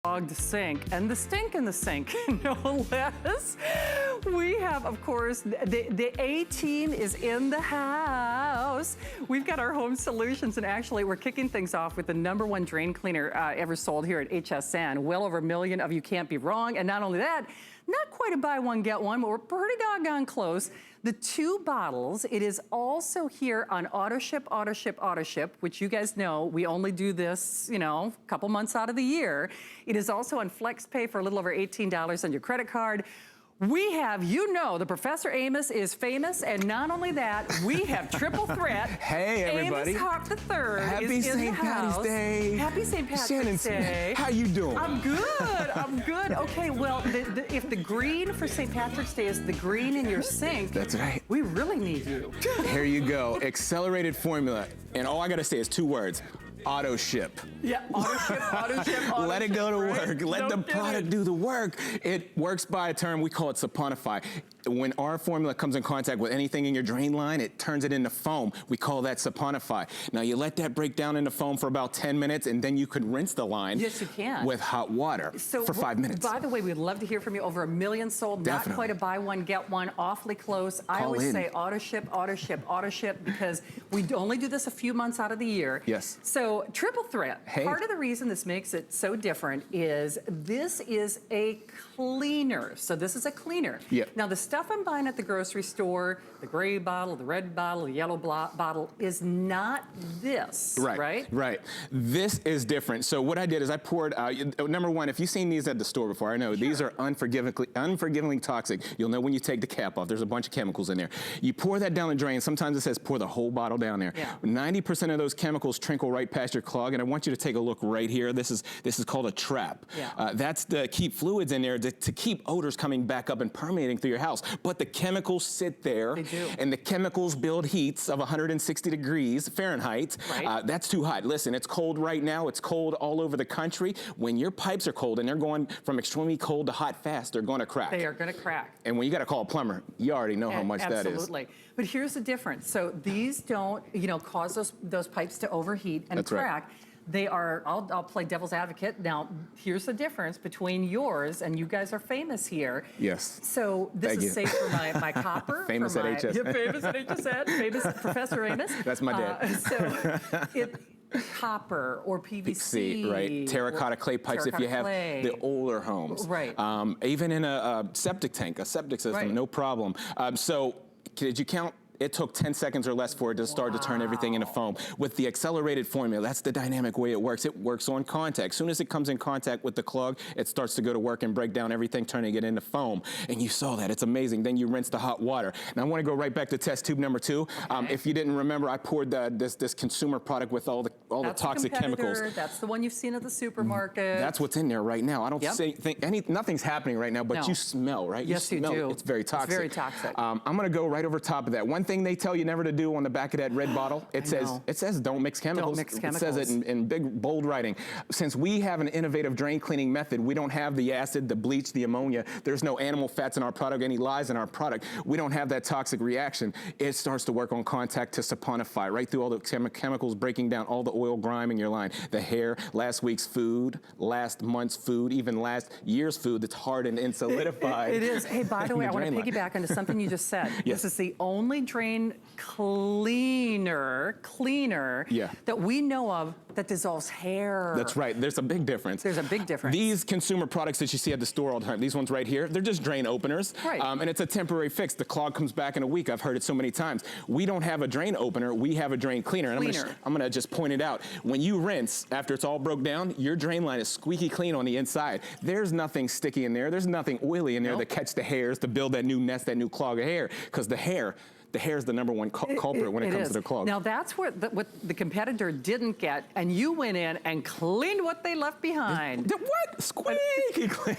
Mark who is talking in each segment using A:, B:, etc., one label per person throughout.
A: clogged sink and the stink in the sink, no less. We have, of course, the A-team is in the house. We've got our home solutions, and actually we're kicking things off with the #1 drain cleaner ever sold here at HSN. Well over 1 million of you can't be wrong. And not only that, not quite a buy one, get one, but we're pretty doggone close. The 2 bottles, it is also here on auto ship, which you guys know, we only do this, you know, a couple months out of the year. It is also on FlexPay for a little over $18 on your credit card. We have, you know, the Professor Amos is famous, and not only that, we have triple threat.
B: Hey, everybody.
A: Amos Harp-III
B: Happy St. Patty's Day.
A: Happy St. Patrick's Day.
B: How you doing?
A: I'm good, I'm good. Okay, well, if the green for St. Patrick's Day is the green in your sink,
B: that's right.
A: We really need you.
B: Here you go, accelerated formula. And all I gotta say is 2 words. Auto ship.
A: Yeah, auto ship, auto ship, auto
B: Let it go to
A: right?
B: work. Let the product do the work. It works by a term we call it saponify. When our formula comes in contact with anything in your drain line, it turns it into foam. We call that saponify. Now you let that break down into foam for about 10 minutes, and then you could rinse the line.
A: Yes, you can.
B: With hot water for 5 minutes.
A: By the way, we'd love to hear from you. Over 1 million sold.
B: Definitely.
A: Not quite a buy one, get one. Awfully close. I always say auto ship, auto ship, auto ship, because we only do this a few months out of the year.
B: Yes.
A: So triple threat.
B: Hey.
A: Part of the reason this makes it so different is this is a cleaner. So this is a cleaner.
B: Yep.
A: Now the stuff I'm buying at the grocery store, the gray bottle, the red bottle, the yellow bottle, is not this, right?
B: Right. This is different. So what I did is I poured, #1, if you've seen these at the store before, I know these are unforgivingly toxic. You'll know when you take the cap off. There's a bunch of chemicals in there. You pour that down the drain. Sometimes it says pour the whole bottle down there.
A: Yeah.
B: 90% of those chemicals trickle right past your clog, and I want you to take a look right here. This is called a trap.
A: Yeah.
B: That's to keep fluids in there to keep odors coming back up and permeating through your house. But the chemicals sit there,
A: they do.
B: And the chemicals build heats of 160 degrees Fahrenheit.
A: Right.
B: That's too hot. Listen, it's cold right now. It's cold all over the country. When your pipes are cold and they're going from extremely cold to hot fast, they're going to crack.
A: They are going to crack.
B: And when you got to call a plumber, you already know how much that is.
A: Absolutely. But here's the difference. So these don't, you know, cause those pipes to overheat and crack. Right. They are, I'll play devil's advocate. Now, here's the difference between yours, and you guys are famous here.
B: Yes.
A: So this is safe for my copper.
B: Famous at HSN.
A: Yeah, famous at HSN. Famous Professor Amos.
B: That's my dad.
A: Copper or PVC.
B: Right. Terracotta clay pipes if you have the older homes.
A: Right.
B: Even in a septic tank, a septic system, no problem. So, did you count? It took 10 seconds or less for it to start to turn everything into foam. With the accelerated formula, that's the dynamic way it works. It works on contact. As soon as it comes in contact with the clog, it starts to go to work and break down everything, turning it into foam. And you saw that. It's amazing. Then you rinse the hot water. And I want to go right back to test tube #2. Okay. If you didn't remember, I poured this consumer product with all the toxic chemicals.
A: That's the one you've seen at the supermarket.
B: That's what's in there right now. I don't think nothing's happening right now, but you smell, right?
A: Yes, you do.
B: It's very toxic.
A: It's very toxic.
B: I'm going to go right over top of that. One thing they tell you never to do on the back of that red bottle, it says don't mix chemicals.
A: Don't mix chemicals.
B: It says it in big, bold writing. Since we have an innovative drain cleaning method, we don't have the acid, the bleach, the ammonia. There's no animal fats in our product, any lies in our product. We don't have that toxic reaction. It starts to work on contact to saponify, right through all the chemicals, breaking down all the oil grime in your line. The hair, last week's food, last month's food, even last year's food that's hardened and solidified.
A: It is. Hey, by the way, I want to piggyback into something you just said.
B: Yes.
A: This is the only drain cleaner that we know of that dissolves hair.
B: That's right. There's a big difference.
A: There's a big difference.
B: These consumer products that you see at the store all the time, these ones right here, they're just drain openers.
A: Right.
B: And it's a temporary fix. The clog comes back in a week. I've heard it so many times. We don't have a drain opener. We have a drain cleaner. And I'm going to just point it out. When you rinse, after it's all broke down, your drain line is squeaky clean on the inside. There's nothing sticky in there. There's nothing oily in there that catch the hairs to build that new nest, that new clog of hair. Because the hair is the #1 culprit when it comes to the clog.
A: Now that's what the competitor didn't get, and you went in and cleaned what they left behind.
B: What? Squeaky clean.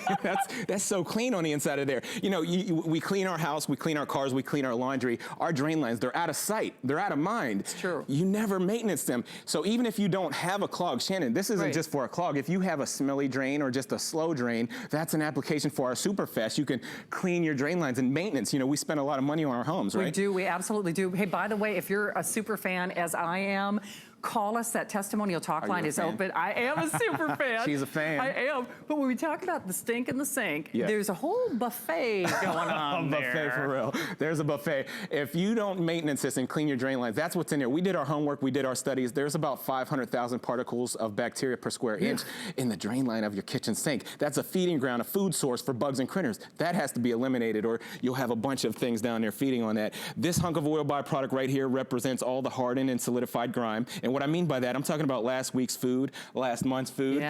B: That's so clean on the inside of there. You know, we clean our house, we clean our cars, we clean our laundry. Our drain lines, they're out of sight. They're out of mind.
A: It's true.
B: You never maintenance them. So even if you don't have a clog, Shannon, this isn't just for a clog. If you have a smelly drain or just a slow drain, that's an application for our super fast. You can clean your drain lines and maintenance. You know, we spend a lot of money on our homes, right?
A: We do. We absolutely do. Hey, by the way, if you're a super fan, as I am, call us. That testimonial talk line is open. I am a super fan.
B: She's a fan.
A: I am. But when we talk about the stink in the sink, there's a whole buffet going on there.
B: Buffet for real. There's a buffet. If you don't maintenance this and clean your drain lines, that's what's in there. We did our homework. We did our studies. There's about 500,000 particles of bacteria per square inch in the drain line of your kitchen sink. That's a feeding ground, a food source for bugs and critters. That has to be eliminated, or you'll have a bunch of things down there feeding on that. This hunk of oil byproduct right here represents all the hardened and solidified grime. And what I mean by that, I'm talking about last week's food, last month's food.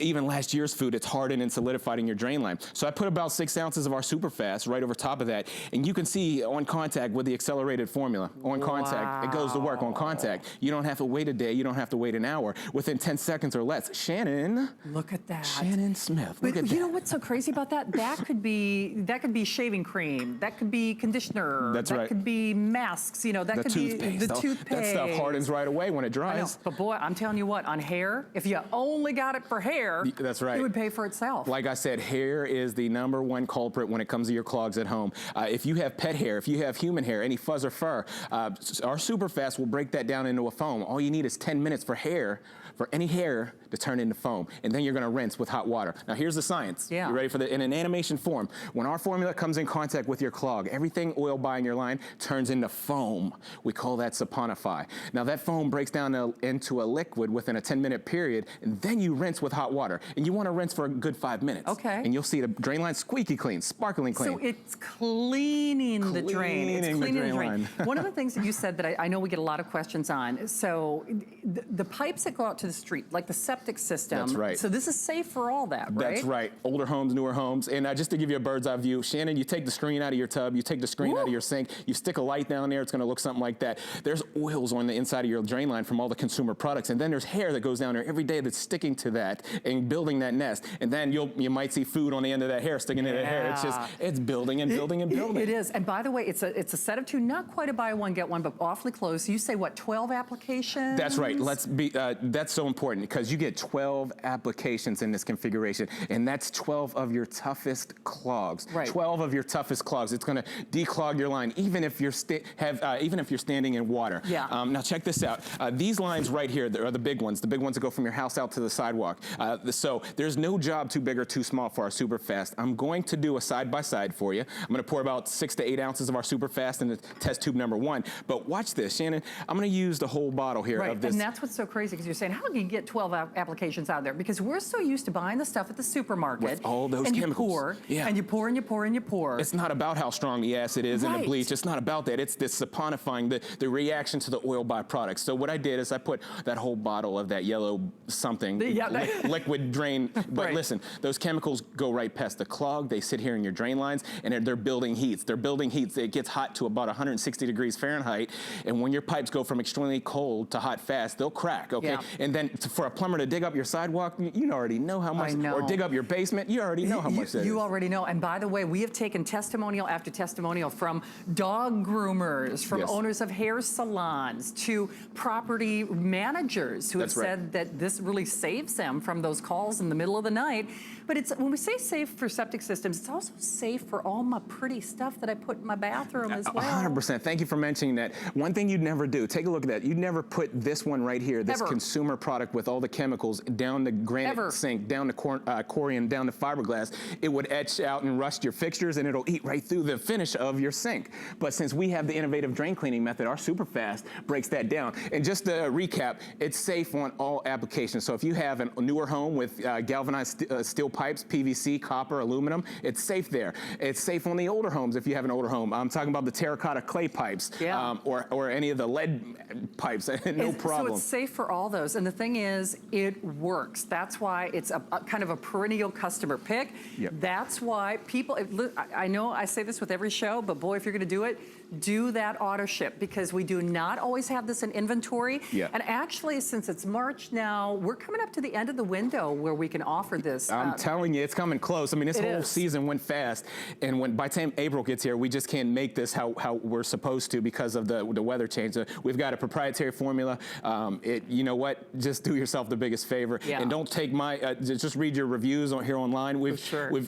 B: Even last year's food, it's hardened and solidified in your drain line. So I put about 6 ounces of our Superfast right over top of that, and you can see on contact with the accelerated formula. On contact, it goes to work on contact. You don't have to wait a day, you don't have to wait an hour. Within 10 seconds or less. Shannon.
A: Look at that.
B: Shannon Smith, look at that.
A: You know what's so crazy about that? That could be shaving cream, that could be conditioner, that could be masks, you know, that could be the toothpaste.
B: That stuff hardens right away when it dries.
A: I know. But boy, I'm telling you what, on hair, if you only got it for hair,
B: that's right.
A: It would pay for itself.
B: Like I said, hair is the #1 culprit when it comes to your clogs at home. If you have pet hair, if you have human hair, any fuzz or fur, our Superfast will break that down into a foam. All you need is 10 minutes for any hair to turn into foam, and then you're gonna rinse with hot water. Now here's the science. You ready for the, in an animation form, when our formula comes in contact with your clog, everything oil by in your line turns into foam. We call that saponify. Now that foam breaks down into a liquid within a 10-minute period, and then you rinse with hot water. And you wanna rinse for a good 5 minutes. And you'll see the drain line squeaky clean, sparkling clean.
A: So it's cleaning the drain. It's cleaning the drain. One of the things that you said that I know we get a lot of questions on, so the pipes that go out to the street, like the septic system.
B: That's right.
A: So this is safe for all that, right?
B: That's right. Older homes, newer homes. And just to give you a bird's eye view, Shannon, you take the screen out of your tub, you take the screen out of your sink, you stick a light down there, it's gonna look something like that. There's oils on the inside of your drain line from all the consumer products, and then there's hair that goes down there every day that's sticking to that and building that nest. And then you might see food on the end of that hair sticking in that hair. It's just, it's building and building and building.
A: It is. And by the way, it's a set of 2, not quite a buy one, get one, but awfully close. You say what, 12 applications?
B: That's right. That's so important because you get 12 applications in this configuration, and that's 12 of your toughest clogs. 12 of your toughest clogs. It's going to declog your line, even if you're standing in water. Now check this out. These lines right here are the big ones that go from your house out to the sidewalk. So there's no job too big or too small for our Superfast. I'm going to do a side-by-side for you. I'm going to pour about 6 to 8 ounces of our Superfast into test tube #1. But watch this, Shannon. I'm going to use the whole bottle here of this.
A: And that's what's so crazy, because you're saying, how can you get 12 applications out there? Because we're so used to buying the stuff at the supermarket.
B: With all those chemicals.
A: You pour, and you pour, and you pour, and you pour.
B: It's not about how strong the acid is in the bleach. It's not about that. It's this saponifying, the reaction to the oil byproducts. So what I did is I put that whole bottle of that yellow something, liquid drain. But listen, those chemicals go right past the clog. They sit here in your drain lines, and they're building heats. They're building heats. It gets hot to about 160 degrees Fahrenheit. And when your pipes go from extremely cold to hot fast, they'll crack, And then for a plumber to dig up your sidewalk, you already know how much. Or dig up your basement, you already know how much that is.
A: You already know. And by the way, we have taken testimonial after testimonial from dog groomers, from owners of hair salons, to property managers who have said that this really saves them from those calls in the middle of the night. But it's, when we say safe for septic systems, it's also safe for all my pretty stuff that I put in my bathroom as well.
B: 100%. Thank you for mentioning that. One thing you'd never do, take a look at that. You'd never put this one right here, this consumer product with all the chemicals, down the granite sink, down the corian, down the fiberglass. It would etch out and rust your fixtures, and it'll eat right through the finish of your sink. But since we have the innovative drain cleaning method, our Superfast breaks that down. And just to recap, it's safe on all applications. So if you have a newer home with galvanized steel pipes, PVC, copper, aluminum, it's safe there. It's safe on the older homes if you have an older home. I'm talking about the terracotta clay pipes or any of the lead pipes, no problem.
A: So it's safe for all those. And the thing is, it works. That's why it's a kind of a perennial customer pick. That's why people, I know I say this with every show, but boy, if you're gonna do it, do that auto ship, because we do not always have this in inventory. And actually, since it's March now, we're coming up to the end of the window where we can offer this.
B: I'm telling you, it's coming close. I mean, this whole season went fast, and by the time April gets here, we just can't make this how we're supposed to because of the weather change. We've got a proprietary formula. You know what? Just do yourself the biggest favor, and don't take my. Just read your reviews here online.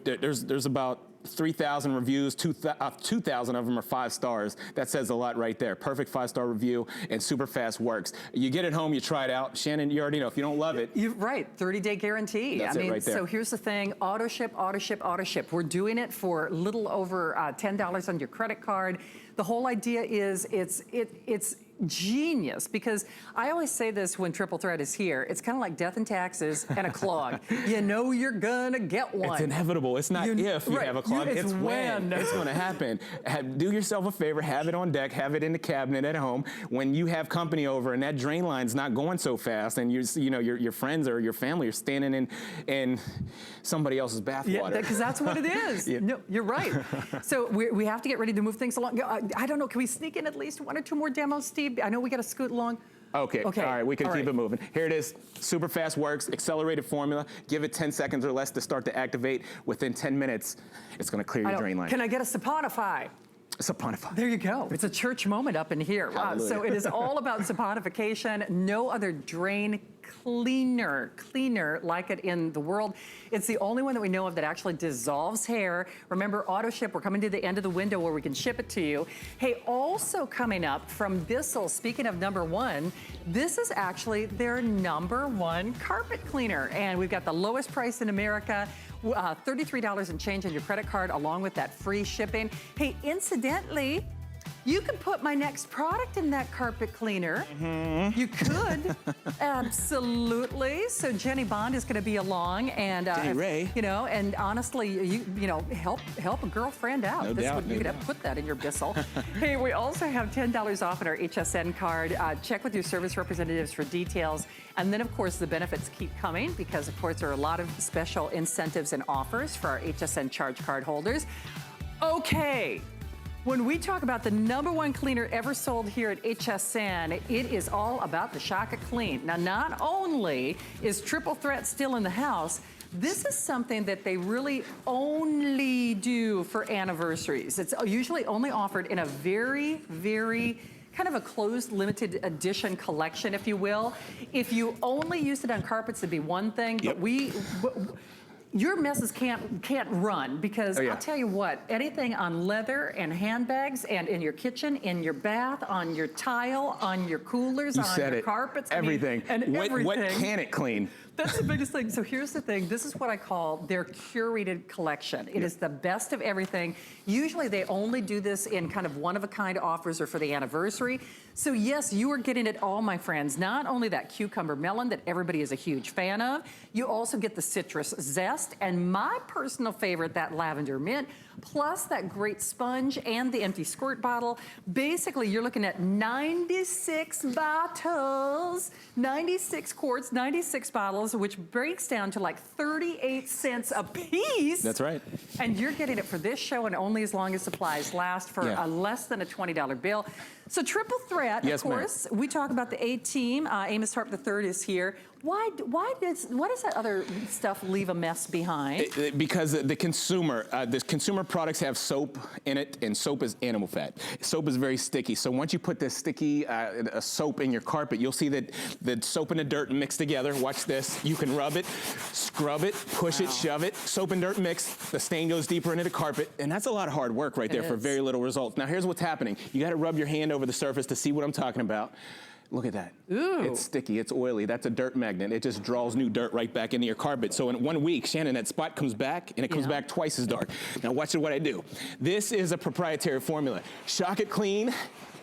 B: There's about 3,000 reviews, 2,000 of them are 5 stars. That says a lot right there. Perfect 5-star review and super fast works. You get it home, you try it out. Shannon, you already know, if you don't love it.
A: You're right, 30-day guarantee.
B: That's it right there.
A: So here's the thing, auto ship, auto ship, auto ship. We're doing it for a little over $10 on your credit card. The whole idea is it's genius, because I always say this when Triple Threat is here, it's kind of like death and taxes and a clog. You know you're gonna get one.
B: It's inevitable. It's not if you have a clog, it's when. It's gonna happen. Do yourself a favor, have it on deck, have it in the cabinet at home. When you have company over and that drain line's not going so fast, and your friends or your family are standing in somebody else's bathwater.
A: Yeah, because that's what it is. Yeah. No, you're right. So we have to get ready to move things along. I don't know, can we sneak in at least 1 or 2 more demos, Steve? I know we got to scoot along.
B: Okay. All right, we can keep it moving. Here it is, super fast works, accelerated formula. Give it 10 seconds or less to start to activate. Within 10 minutes, it's gonna clear your drain line.
A: Can I get a saponify?
B: Saponify.
A: There you go. It's a church moment up in here. So it is all about saponification. No other drain cleaner like it in the world. It's the only one that we know of that actually dissolves hair. Remember, auto ship, we're coming to the end of the window where we can ship it to you. Hey, also coming up from Bissell, speaking of #1, this is actually their #1 carpet cleaner. And we've got the lowest price in America. $33 and change on your credit card, along with that free shipping. Hey, incidentally, you can put my next product in that carpet cleaner. You could, absolutely. So Jenny Bond is going to be along, and
B: Jenny Ray.
A: And honestly, you know, help a girlfriend out.
B: No doubt.
A: You could have put that in your Bissell. Hey, we also have $10 off on our HSN card. Check with your service representatives for details. And then, of course, the benefits keep coming, because, of course, there are a lot of special incentives and offers for our HSN charge card holders. Okay. When we talk about the #1 cleaner ever sold here at HSN, it is all about the Shaka Clean. Now, not only is Triple Threat still in the house, this is something that they really only do for anniversaries. It's usually only offered in a very, very kind of a closed, limited edition collection, if you will. If you only used it on carpets, it'd be one thing, but your messes can't run, because I'll tell you what, anything on leather and handbags and in your kitchen, in your bath, on your tile, on your coolers, on your carpets.
B: Everything.
A: Everything.
B: What can it clean?
A: That's the biggest thing. So here's the thing. This is what I call their curated collection. It is the best of everything. Usually they only do this in kind of one-of-a-kind offers or for the anniversary. So yes, you are getting it all, my friends. Not only that cucumber melon that everybody is a huge fan of, you also get the citrus zest, and my personal favorite, that lavender mint, plus that great sponge and the empty squirt bottle. Basically, you're looking at 96 bottles, 96 quarts, 96 bottles, which breaks down to like 38 cents a piece.
B: That's right.
A: And you're getting it for this show and only as long as supplies last, for less than a $20 bill. So Triple Threat, of course, we talk about the A-Team. Amos Harp-III is here. Why does that other stuff leave a mess behind?
B: Because the consumer products have soap in it, and soap is animal fat. Soap is very sticky. So once you put this sticky soap in your carpet, you'll see that the soap and the dirt mix together. Watch this. You can rub it, scrub it, push it, shove it. Soap and dirt mix. The stain goes deeper into the carpet, and that's a lot of hard work right there for very little results. Now here's what's happening. You got to rub your hand over the surface to see what I'm talking about. Look at that.
A: Ooh.
B: It's sticky, it's oily. That's a dirt magnet. It just draws new dirt right back into your carpet. So in 1 week, Shannon, that spot comes back, and it comes back twice as dark. Now watch what I do. This is a proprietary formula. Shock It Clean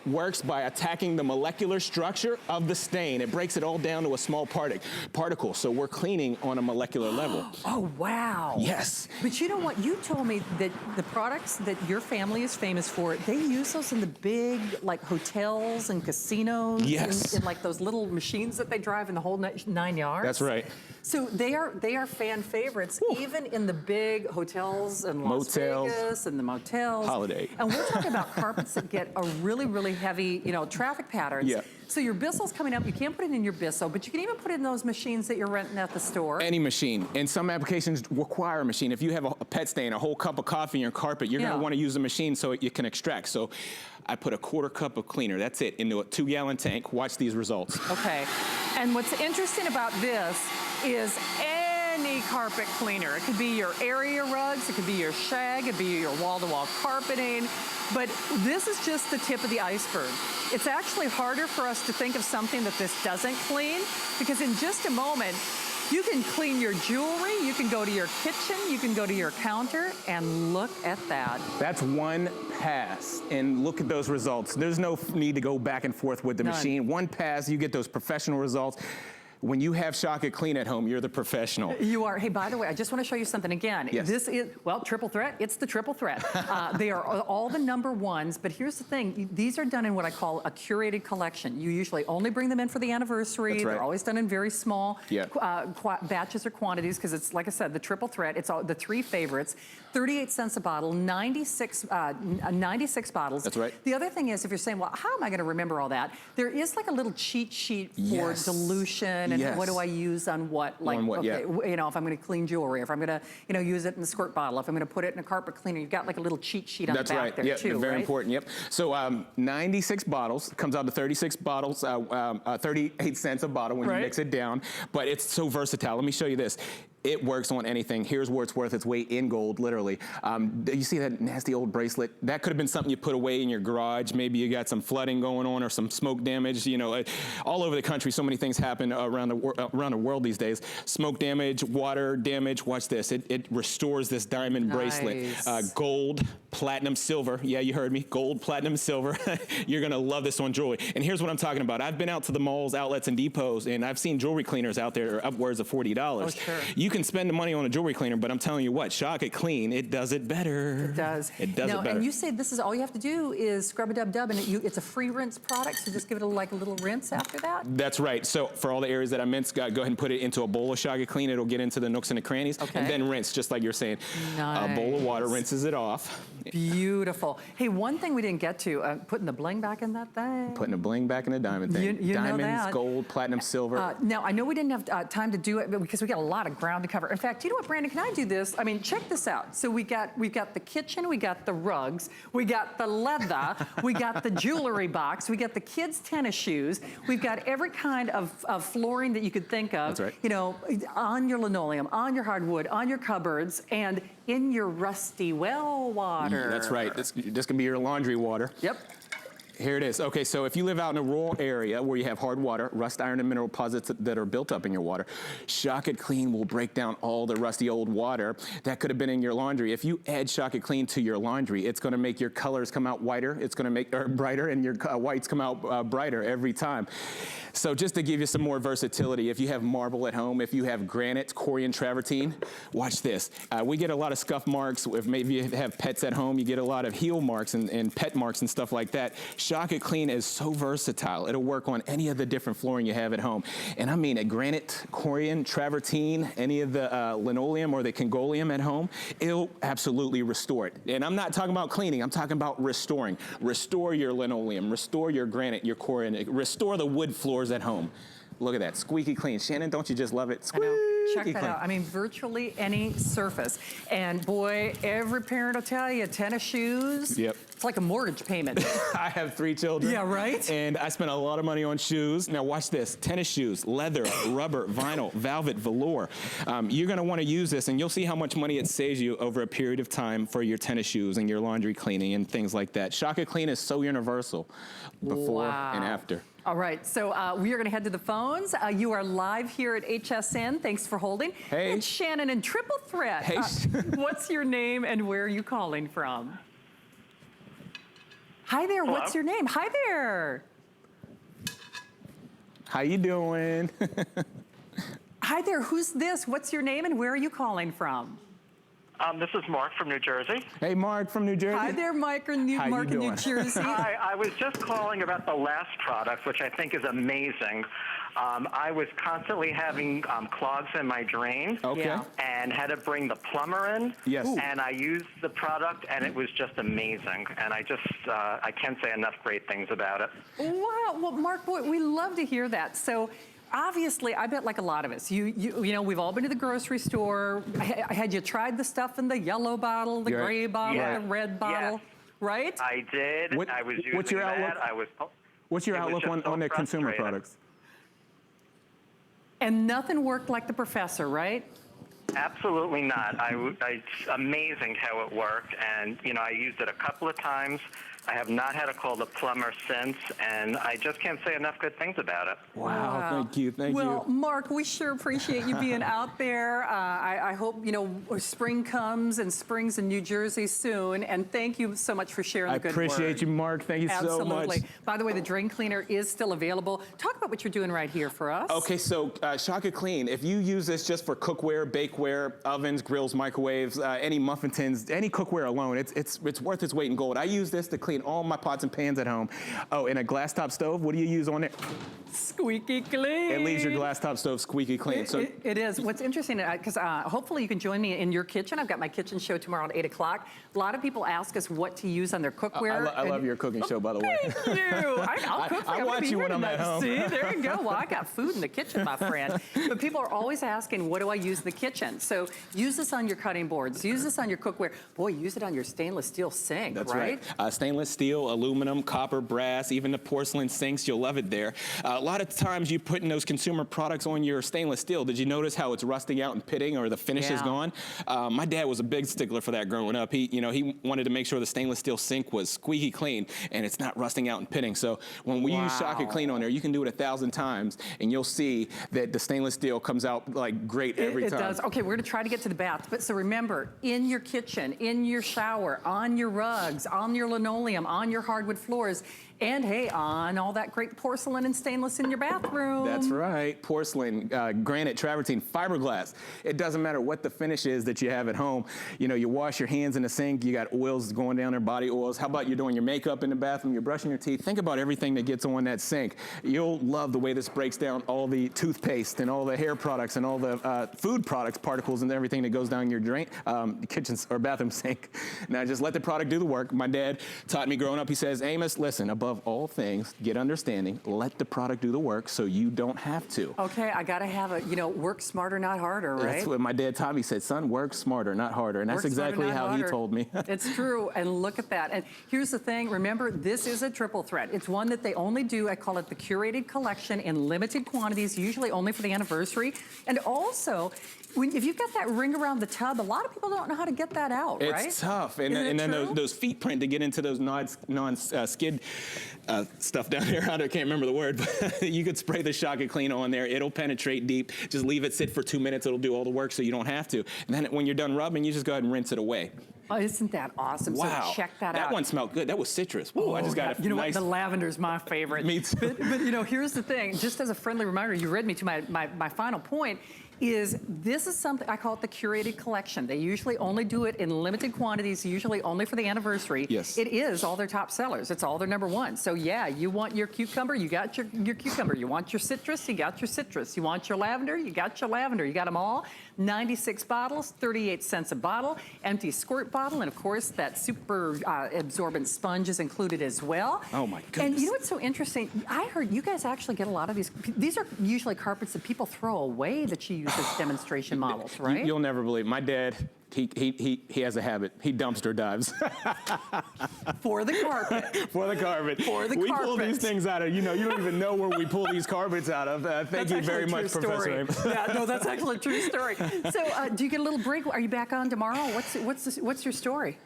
B: works by attacking the molecular structure of the stain. It breaks it all down to a small particle. So we're cleaning on a molecular level.
A: Oh, wow.
B: Yes.
A: But you know what? You told me that the products that your family is famous for, they use those in the big, like, hotels and casinos.
B: Yes.
A: In like those little machines that they drive in the whole 9 yards.
B: That's right.
A: So they are fan favorites, even in the big hotels and Las Vegas and the motels.
B: Holiday.
A: And we're talking about carpets that get a really, really heavy, traffic patterns.
B: Yeah.
A: So your Bissell's coming up. You can't put it in your Bissell, but you can even put it in those machines that you're renting at the store.
B: Any machine. And some applications require a machine. If you have a pet stain, a whole cup of coffee in your carpet, you're going to want to use a machine so you can extract. So I put a 1/4 cup of cleaner, that's it, into a 2-gallon tank. Watch these results.
A: Okay. And what's interesting about this is any carpet cleaner. It could be your area rugs, it could be your shag, it could be your wall-to-wall carpeting, but this is just the tip of the iceberg. It's actually harder for us to think of something that this doesn't clean, because in just a moment, you can clean your jewelry, you can go to your kitchen, you can go to your counter, and look at that.
B: That's one pass, and look at those results. There's no need to go back and forth with the machine. One pass, you get those professional results. When you have Shock It Clean at home, you're the professional. You
A: are. Hey, by the way, I just want to show you something again.
B: Yes.
A: This is, well, triple threat. It's the triple threat. They are all the #1s, but here's the thing. These are done in what I call a curated collection. You usually only bring them in for the anniversary.
B: That's right.
A: They're always done in very small batches or quantities, because it's, like I said, the triple threat. It's all the 3 favorites. 38 cents a bottle, 96 bottles.
B: That's right.
A: The other thing is, if you're saying, well, how am I going to remember all that? There is like a little cheat sheet for dilution and what do I use on what? Like, you know, if I'm going to clean jewelry, if I'm going to, you know, use it in the squirt bottle, if I'm going to put it in a carpet cleaner, you've got like a little cheat sheet on the back there too,
B: very
A: right?
B: important, So 96 bottles, comes out to 36 bottles, 38 cents a bottle when you mix it down, but it's so versatile. Let me show you this. It works on anything. Here's where it's worth its weight in gold, literally. You see that nasty old bracelet? That could have been something you put away in your garage. Maybe you got some flooding going on or some smoke damage. You know, all over the country, so many things happen around the world these days. Smoke damage, water damage. Watch this. It restores this diamond bracelet. Gold, platinum, silver. Yeah, you heard me. Gold, platinum, silver. You're gonna love this on jewelry. And here's what I'm talking about. I've been out to the malls, outlets, and depots, and I've seen jewelry cleaners out there upwards of $40.
A: Oh, sure.
B: You can spend the money on a jewelry cleaner, but I'm telling you what, Shock It Clean, it does it better.
A: It does.
B: It does it better.
A: And you say this is all you have to do is scrub-a-dub-dub, and it's a free rinse product, so just give it like a little rinse after that?
B: That's right. So for all the areas that I minced, go ahead and put it into a bowl of Shock It Clean. It'll get into the nooks and the crannies, and then rinse, just like you're saying.
A: Nice.
B: A bowl of water rinses it off.
A: Beautiful. Hey, one thing we didn't get to, putting the bling back in that thing.
B: Putting the bling back in the diamond thing.
A: You
B: Diamonds,
A: know that.
B: gold, platinum, silver.
A: Now, I know we didn't have time to do it because we got a lot of ground to cover. In fact, you know what, Brandon, can I do this? I mean, check this out. So we've got the kitchen, we got the rugs, we got the leather, we got the jewelry box, we got the kids' tennis shoes, we've got every kind of flooring that you could think of.
B: That's right.
A: You know, on your linoleum, on your hardwood, on your cupboards, and in your rusty well water.
B: That's right. This can be your laundry water.
A: Yep.
B: Here it is. Okay, so if you live out in a rural area where you have hard water, rust, iron, and mineral deposits that are built up in your water, Shock It Clean will break down all the rusty old water that could have been in your laundry. If you add Shock It Clean to your laundry, it's going to make your colors come out whiter, it's going to make brighter, and your whites come out brighter every time. So just to give you some more versatility, if you have marble at home, if you have granite, corian, travertine, watch this. We get a lot of scuff marks. If maybe you have pets at home, you get a lot of heel marks and pet marks and stuff like that. Shock It Clean is so versatile. It'll work on any of the different flooring you have at home. And I mean, a granite, corian, travertine, any of the linoleum or the congoleum at home, it'll absolutely restore it. And I'm not talking about cleaning, I'm talking about restoring. Restore your linoleum, restore your granite, your corian, restore the wood floors at home. Look at that, squeaky clean. Shannon, don't you just love it? Squeaky
A: Check that out. I mean, virtually any surface. And boy, every parent will tell you, tennis shoes, it's like a mortgage payment.
B: I have 3 children.
A: Yeah, right?
B: And I spent a lot of money on shoes. Now watch this, tennis shoes, leather, rubber, vinyl, velvet, velour. You're gonna wanna use this and you'll see how much money it saves you over a period of time for your tennis shoes and your laundry cleaning and things like that. Shock It Clean is so universal before and after.
A: All right, so we are going to head to the phones. You are live here at HSN. Thanks for holding.
B: Hey.
A: And Shannon in Triple Threat.
B: Hey.
A: What's your name and where are you calling from? Hi there,
C: Hello?
A: What's your name? Hi there.
B: How you doing?
A: Hi there, who's this? What's your name and where are you calling from?
C: This is Mark from New Jersey.
B: Hey, Mark from New Jersey.
A: Hi there, Mark in New Jersey.
C: Hi, I was just calling about the last product, which I think is amazing. I was constantly having clogs in my drain.
B: Okay.
C: And had to bring the plumber in.
B: Yes.
C: And I used the product, and it was just amazing. And I can't say enough great things about it.
A: Wow, well, Mark, boy, we love to hear that. So, obviously, I bet like a lot of us, you know, we've all been to the grocery store. Had you tried the stuff in the yellow bottle, the gray bottle, the red bottle, right?
C: I did. I was using
B: what's your outlook?
C: that.
B: What's your outlook on the consumer products?
A: And nothing worked like the professor, right?
C: Absolutely not. It's amazing how it worked, and I used it a couple of times. I have not had to call the plumber since, and I just can't say enough good things about it.
B: Wow. Thank you.
A: Well, Mark, we sure appreciate you being out there. I hope, spring comes and spring's in New Jersey soon, and thank you so much for sharing the good word.
B: I appreciate you, Mark. Thank you so much.
A: Absolutely. By the way, the drain cleaner is still available. Talk about what you're doing right here for us.
B: Okay, so Shaka Clean, if you use this just for cookware, bakeware, ovens, grills, microwaves, any muffin tins, any cookware alone, it's worth its weight in gold. I use this to clean all my pots and pans at home. Oh, and a glass top stove, what do you use on it?
A: Squeaky clean.
B: It leaves your glass top stove squeaky clean.
A: It is. What's interesting, because hopefully you can join me in your kitchen. I've got my kitchen show tomorrow at 8 o'clock. A lot of people ask us what to use on their cookware.
B: I love your cooking show, by the way.
A: Thank you. I'll cook for you.
B: I watch you when I'm at home.
A: See, there you go. Well, I got food in the kitchen, my friend. But people are always asking, what do I use in the kitchen? So use this on your cutting boards. Use this on your cookware. Boy, use it on your stainless steel sink,
B: That's
A: right?
B: Stainless steel, aluminum, copper, brass, even the porcelain sinks, you'll love it there. A lot of times you put in those consumer products on your stainless steel. Did you notice how it's rusting out and pitting, or the finish is gone? My dad was a big stickler for that growing up. He wanted to make sure the stainless steel sink was squeaky clean and it's not rusting out and pitting. So when we use Shaka Clean on there, you can do it 1,000 times and you'll see that the stainless steel comes out like great every time. It does.
A: Okay, we're gonna try to get to the bath, but so remember, in your kitchen, in your shower, on your rugs, on your linoleum, on your hardwood floors, and hey, on all that great porcelain and stainless in your bathroom.
B: That's right. Porcelain, granite, travertine, fiberglass. It doesn't matter what the finish is that you have at home. You wash your hands in the sink, you got oils going down there, body oils. How about you're doing your makeup in the bathroom, you're brushing your teeth? Think about everything that gets on that sink. You'll love the way this breaks down all the toothpaste and all the hair products and all the food products, particles and everything that goes down your drain, kitchen or bathroom sink. Now just let the product do the work. My dad taught me growing up, he says, Amos, listen, above all things, get understanding, let the product do the work so you don't have to.
A: Okay, I gotta have a, work smarter, not harder, right?
B: That's what my dad taught me. He said, son, work smarter, not harder. And that's exactly how he told me.
A: It's true, and look at that. And here's the thing, remember, this is a triple threat. It's one that they only do, I call it the curated collection in limited quantities, usually only for the anniversary. And also, if you've got that ring around the tub, a lot of people don't know how to get that out, right?
B: It's tough. And then those feet print to get into those non-skid stuff down there. I can't remember the word, but you could spray the Shaka Clean on there. It'll penetrate deep. Just leave it sit for 2 minutes. It'll do all the work so you don't have to. And then when you're done rubbing, you just go ahead and rinse it away.
A: Oh, isn't that awesome?
B: Wow.
A: So check that out.
B: That one smelled good. That was citrus. Whoa, I just got a
A: You know
B: nice...
A: what? The lavender's my favorite.
B: Me too.
A: But here's the thing. Just as a friendly reminder, you read me to my final point, is this is something, I call it the curated collection. They usually only do it in limited quantities, usually only for the anniversary.
B: Yes.
A: It is all their top sellers. It's all their #1. So yeah, you want your cucumber, you got your cucumber. You want your citrus, you got your citrus. You want your lavender, you got your lavender. You got them all. 96 bottles, 38 cents a bottle, empty squirt bottle, and of course that super absorbent sponge is included as well.
B: Oh my goodness.
A: And you know what's so interesting? I heard you guys actually get a lot of these. These are usually carpets that people throw away that you use as demonstration models, right?
B: You'll never believe. My dad, he has a habit. He dumpster dives.
A: For the carpet.
B: For the carpet.
A: For the
B: we
A: carpet.
B: pull these things out of, you don't even know where we pull these carpets out of. Thank you very much, Professor Amos.
A: Yeah, no, that's actually a true story. So do you get a little break? Are you back on tomorrow? What's your story?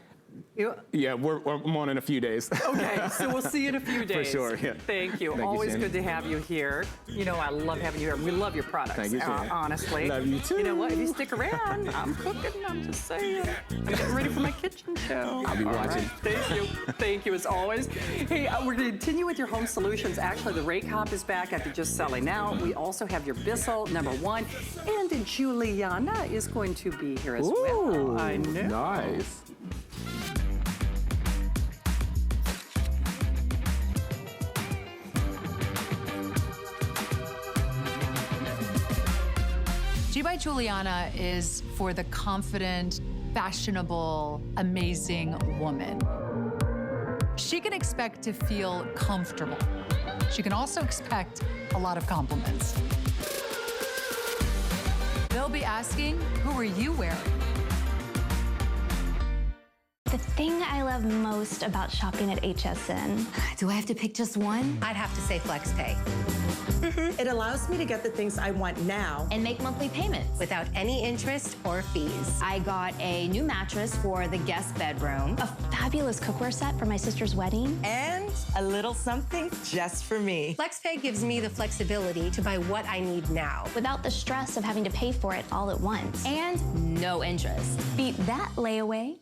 B: Yeah, I'm on in a few days.
A: Okay, so we'll see you in a few days.
B: For sure, yeah.
A: Thank you.
B: Thank
A: Always
B: you,
A: good to have you here. I love having you here. We love your products.
B: Thank you, Shannon.
A: Honestly.
B: Love you too.
A: You know what? If you stick around, I'm cooking. I'm just saying. I'm getting ready for my kitchen show.
B: I'll be watching.
A: Right. Thank you. Thank you as always. Hey, we're going to continue with your home solutions. Actually, the rake hop is back after just selling out. We also have your Bissell #1, and Juliana is going to be here as well. I know.
B: Nice.
D: G by Juliana is for the confident, fashionable, amazing woman. She can expect to feel comfortable. She can also expect a lot of compliments. They'll be asking, who are you wearing?
E: The thing I love most about shopping at HSN.
F: Do I have to pick just one?
G: I'd have to say FlexPay.
F: It allows me to get the things I want now
E: and make monthly payments
G: without any interest or fees.
E: I got a new mattress for the guest bedroom, a fabulous cookware set for my sister's wedding,
F: and a little something just for me.
G: FlexPay gives me the flexibility to buy what I need now
E: without the stress of having to pay for it all at once, and no interest. Beat that layaway.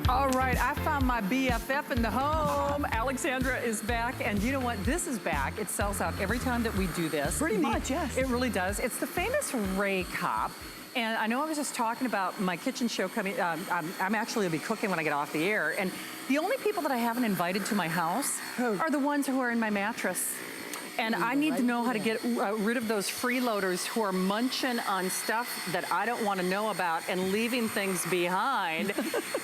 A: All right, I found my BFF in the home. Alexandra is back, and you know what? This is back. It sells out every time that we do this.
H: Pretty much, yes.
A: It really does. It's the famous Ray Cop. And I know I was just talking about my kitchen show coming. I'm actually going to be cooking when I get off the air. And the only people that I haven't invited to my house are the ones who are in my mattress. And I need to know how to get rid of those freeloaders who are munching on stuff that I don't want to know about and leaving things behind.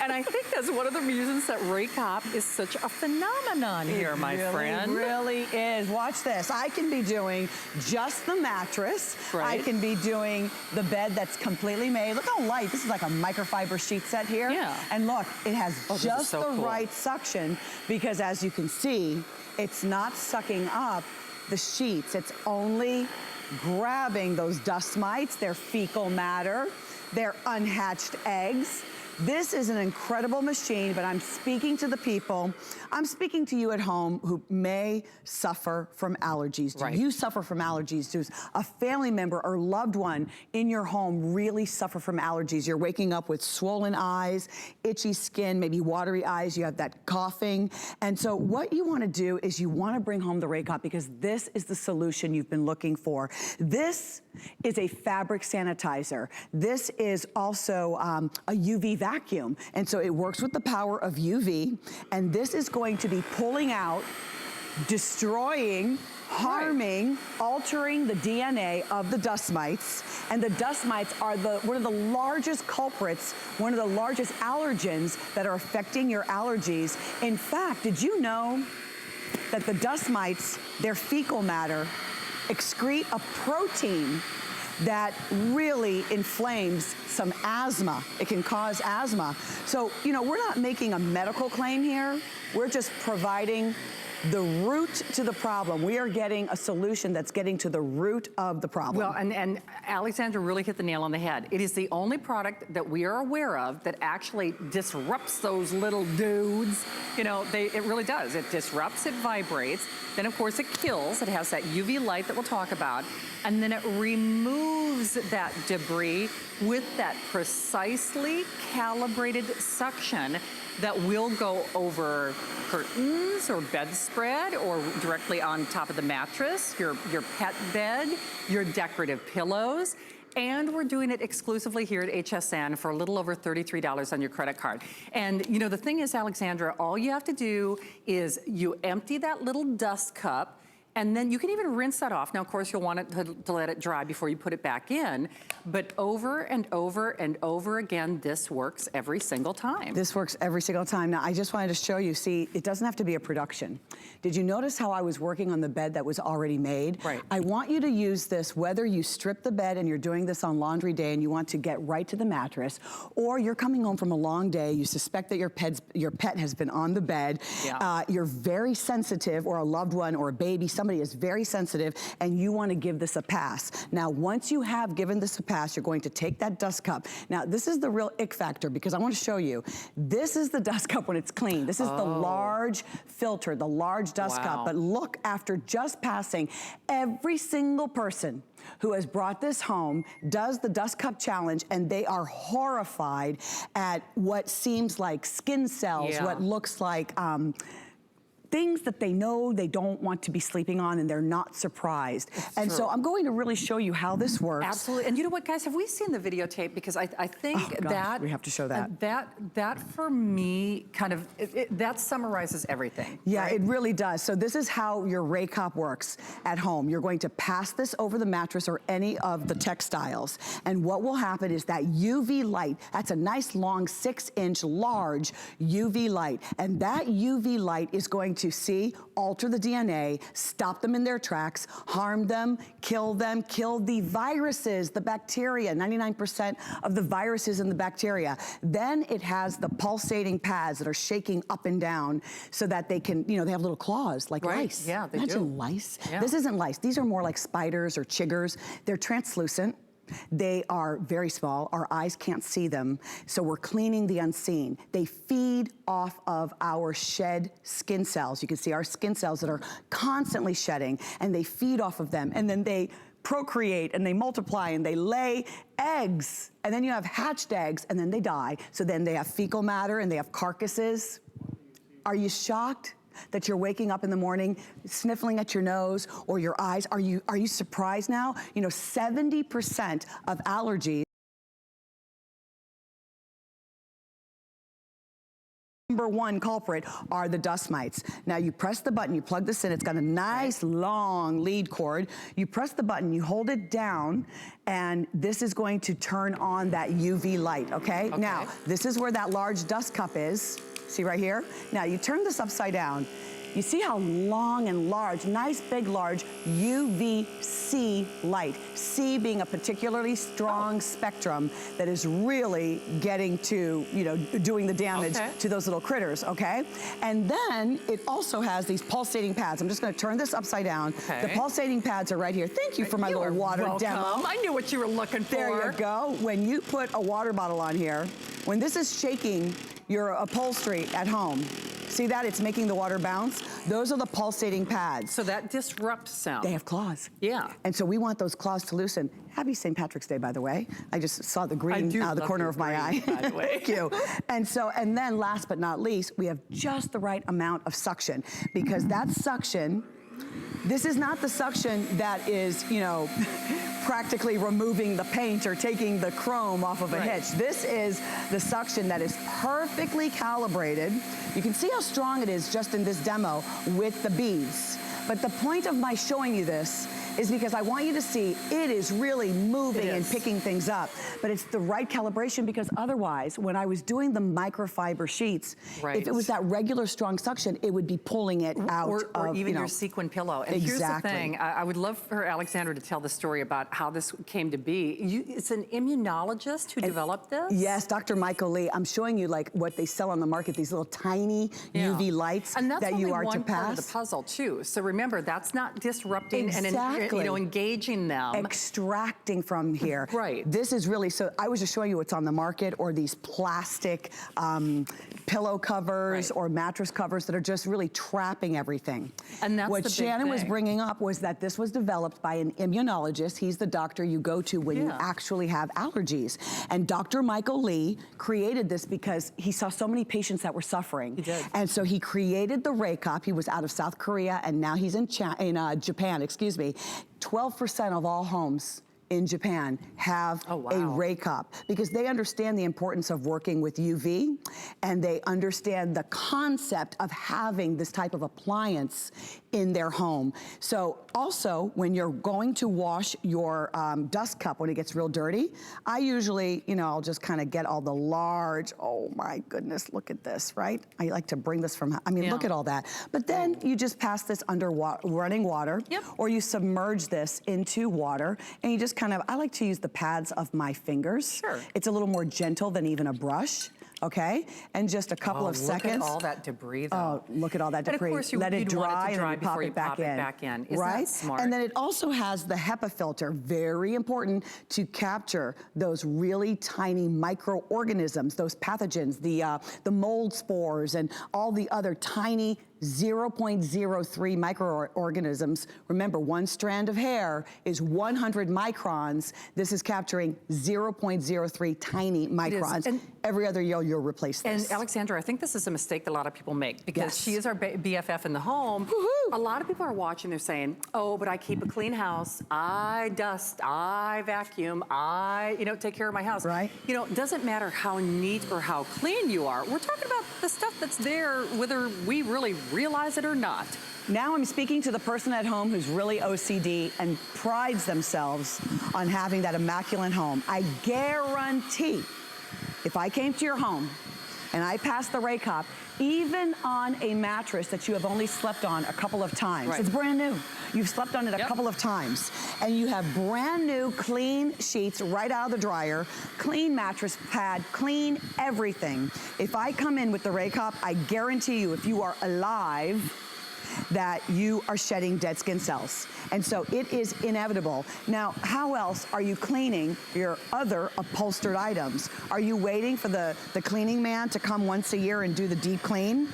A: And I think that's one of the reasons that Ray Cop is such a phenomenon here, my friend.
H: It really is. Watch this. I can be doing just the mattress.
A: Right.
H: I can be doing the bed that's completely made. Look how light. This is like a microfiber sheet set here.
A: Yeah.
H: And look, it has just
A: so
H: the
A: cool.
H: right suction because as you can see, it's not sucking up the sheets. It's only grabbing those dust mites, their fecal matter, their unhatched eggs. This is an incredible machine, but I'm speaking to the people. I'm speaking to you at home who may suffer from allergies. Do you suffer from allergies? Does a family member or loved one in your home really suffer from allergies? You're waking up with swollen eyes, itchy skin, maybe watery eyes, you have that coughing. And so what you want to do is you want to bring home the Ray Cop because this is the solution you've been looking for. This is a fabric sanitizer. This is also a UV vacuum. And so it works with the power of UV. And this is going to be pulling out, destroying, harming, altering the DNA of the dust mites. And the dust mites are one of the largest culprits, one of the largest allergens that are affecting your allergies. In fact, did you know that the dust mites, their fecal matter, excrete a protein that really inflames some asthma. It can cause asthma. So, you know, we're not making a medical claim here. We're just providing the root to the problem. We are getting a solution that's getting to the root of the problem.
A: Well, and Alexandra really hit the nail on the head. It is the only product that we are aware of that actually disrupts those little dudes. You know, it really does. It disrupts, it vibrates. Then, of course, it kills. It has that UV light that we'll talk about. And then it removes that debris with that precisely calibrated suction that will go over curtains or bedspread or directly on top of the mattress, your pet bed, your decorative pillows. And we're doing it exclusively here at HSN for a little over $33 on your credit card. And you know, the thing is, Alexandra, all you have to do is you empty that little dust cup, and then you can even rinse that off. Now, of course, you'll want it to let it dry before you put it back in. But over and over and over again, this works every single time.
H: This works every single time. Now, I just wanted to show you, see, it doesn't have to be a production. Did you notice how I was working on the bed that was already made?
A: Right.
H: I want you to use this, whether you strip the bed and you're doing this on laundry day and you want to get right to the mattress, or you're coming home from a long day, you suspect that your pet has been on the bed, you're very sensitive, or a loved one or a baby, somebody is very sensitive and you want to give this a pass. Now, once you have given this a pass, you're going to take that dust cup. Now, this is the real ick factor because I want to show you. This is the dust cup when it's clean. This is the large filter, the large dust cup. But look, after just passing, every single person who has brought this home does the dust cup challenge, and they are horrified at what seems like skin cells, what looks like things that they know they don't want to be sleeping on, and they're not surprised. And so I'm going to really show you how this works.
A: Absolutely. And you know what, guys, have we seen the videotape? Because I think that
H: we have to show that.
A: That for me kind of that summarizes everything.
H: Yeah,
A: right?
H: it really does. So this is how your Raycop works at home. You're going to pass this over the mattress or any of the textiles. And what will happen is that UV light, that's a nice long 6-inch large UV light. And that UV light is going to alter the DNA, stop them in their tracks, harm them, kill the viruses, the bacteria, 99% of the viruses in the bacteria. Then it has the pulsating pads that are shaking up and down so that they can, they have little claws like lice.
A: Yeah, they
H: Imagine lice. Yeah. This isn't lice. These are more like spiders or chiggers. They're translucent. They are very small. Our eyes can't see them, so we're cleaning the unseen. They feed off of our shed skin cells. You can see our skin cells that are constantly shedding, and they feed off of them, and then they procreate, and they multiply, and they lay eggs, and then you have hatched eggs, and then they die. So then they have fecal matter, and they have carcasses. Are you shocked that you're waking up in the morning sniffling at your nose or your eyes? Are you surprised now? 70% of allergies, number one culprit, are the dust mites. Now you press the button, you plug this in, it's got a nice long lead cord. You press the button, you hold it down, and this is going to turn on that UV light, okay? Now, this is where that large dust cup is. See right here? Now you turn this upside down. You see how long and large, nice big large UVC light. C being a particularly strong spectrum that is really getting to, doing the damage to those little critters, okay? And then it also has these pulsating pads. I'm just gonna turn this upside down. The pulsating pads are right here. Thank you for my little water demo.
A: I knew what you were looking for.
H: There you go. When you put a water bottle on here, when this is shaking your upholstery at home, see that? It's making the water bounce. Those are the pulsating pads.
A: So that disrupts sound.
H: They have claws.
A: Yeah.
H: And so we want those claws to loosen. Happy St. Patrick's Day, by the way. I just saw the green out of the corner of my eye.
A: By the way.
H: Thank you. And then last but not least, we have just the right amount of suction, because that suction, this is not the suction that is, practically removing the paint or taking the chrome off of a hitch. This is the suction that is perfectly calibrated. You can see how strong it is just in this demo with the beads. But the point of my showing you this is because I want you to see it is really moving and picking things up. But it's the right calibration, because otherwise, when I was doing the microfiber sheets, if it was that regular strong suction, it would be pulling it out
A: or even your sequin pillow. And here's the thing, I would love for Alexandra to tell the story about how this came to be. It's an immunologist who developed this?
H: Yes, Dr. Michael Lee. I'm showing you like what they sell on the market, these little tiny UV lights
A: and that's
H: that you are to pass.
A: And that's only one part of the puzzle too. So remember, that's not disrupting and engaging them.
H: Extracting from here. This is really, so I was just showing you what's on the market, or these plastic pillow covers or mattress covers that are just really trapping everything.
A: And that's
H: what Shannon was bringing up was that this was developed by an immunologist. He's the doctor you go to when you actually have allergies. And Dr. Michael Lee created this because he saw so many patients that were suffering.
A: He did.
H: And so he created the Raycop. He was out of South Korea, and now he's in Japan, excuse me. 12% of all homes in Japan have a Raycop, because they understand the importance of working with UV, and they understand the concept of having this type of appliance in their home. So also, when you're going to wash your dust cup when it gets real dirty, I usually, I'll just kind of get all the large, oh my goodness, look at this, right? I like to bring this from, look at all that. But then you just pass this under running water, or you submerge this into water, and you just kind of, I like to use the pads of my fingers. It's a little more gentle than even a brush. okay? And just a couple of seconds.
A: Look at all that debris, though.
H: Oh, look at all that debris.
A: And of course,
H: let it
A: you'd
H: dry,
A: want it to dry
H: and then
A: before you
H: pop it back in.
A: Isn't
H: right?
A: that smart?
H: And then it also has the HEPA filter, very important to capture those really tiny microorganisms, those pathogens, the mold spores, and all the other tiny 0.03 microorganisms. Remember, one strand of hair is 100 microns. This is capturing 0.03 tiny microns.
A: And
H: every other year, you'll replace this.
A: And Alexandra, I think this is a mistake that a lot of people make because
H: Yes.
A: she is our BFF in the home. A lot of people are watching, they're saying, oh, but I keep a clean house. I dust, I vacuum, I, take care of my house.
H: Right.
A: It doesn't matter how neat or how clean you are. We're talking about the stuff that's there, whether we really realize it or not.
H: Now I'm speaking to the person at home who's really OCD and prides themselves on having that immaculate home. I guarantee if I came to your home and I passed the rake hop, even on a mattress that you have only slept on a couple of times,
A: right.
H: It's brand new. You've slept on it a couple of times, and you have brand new, clean sheets right out of the dryer, clean mattress pad, clean everything. If I come in with the rake hop, I guarantee you, if you are alive, that you are shedding dead skin cells. And so it is inevitable. Now, how else are you cleaning your other upholstered items? Are you waiting for the cleaning man to come once a year and do the deep clean?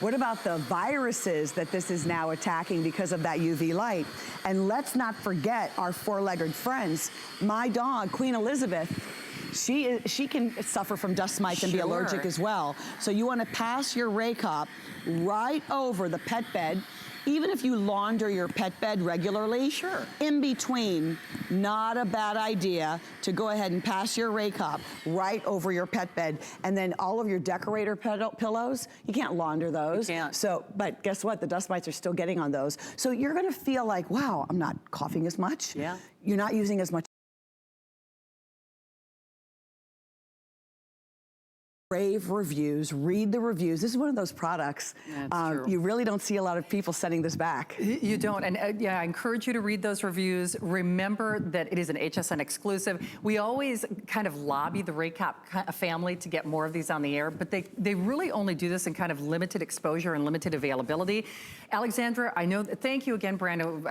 H: What about the viruses that this is now attacking because of that UV light? And let's not forget our four-legged friends. My dog, Queen Elizabeth, she can suffer from dust mites and be allergic as well. So you want to pass your rake hop right over the pet bed. Even if you launder your pet bed regularly, in between, not a bad idea to go ahead and pass your rake hop right over your pet bed. And then all of your decorator pillows, you can't launder those.
A: You can't.
H: So, but guess what? The dust mites are still getting on those. So you're gonna feel like, wow, I'm not coughing as much.
A: Yeah.
H: You're not using as much. Rave reviews, read the reviews. This is one of those products.
A: That's true.
H: You really don't see a lot of people sending this back.
A: You don't, and yeah, I encourage you to read those reviews. Remember that it is an HSN exclusive. We always kind of lobby the rake hop family to get more of these on the air, but they really only do this in kind of limited exposure and limited availability. Alexandra, I know, thank you again, Brando.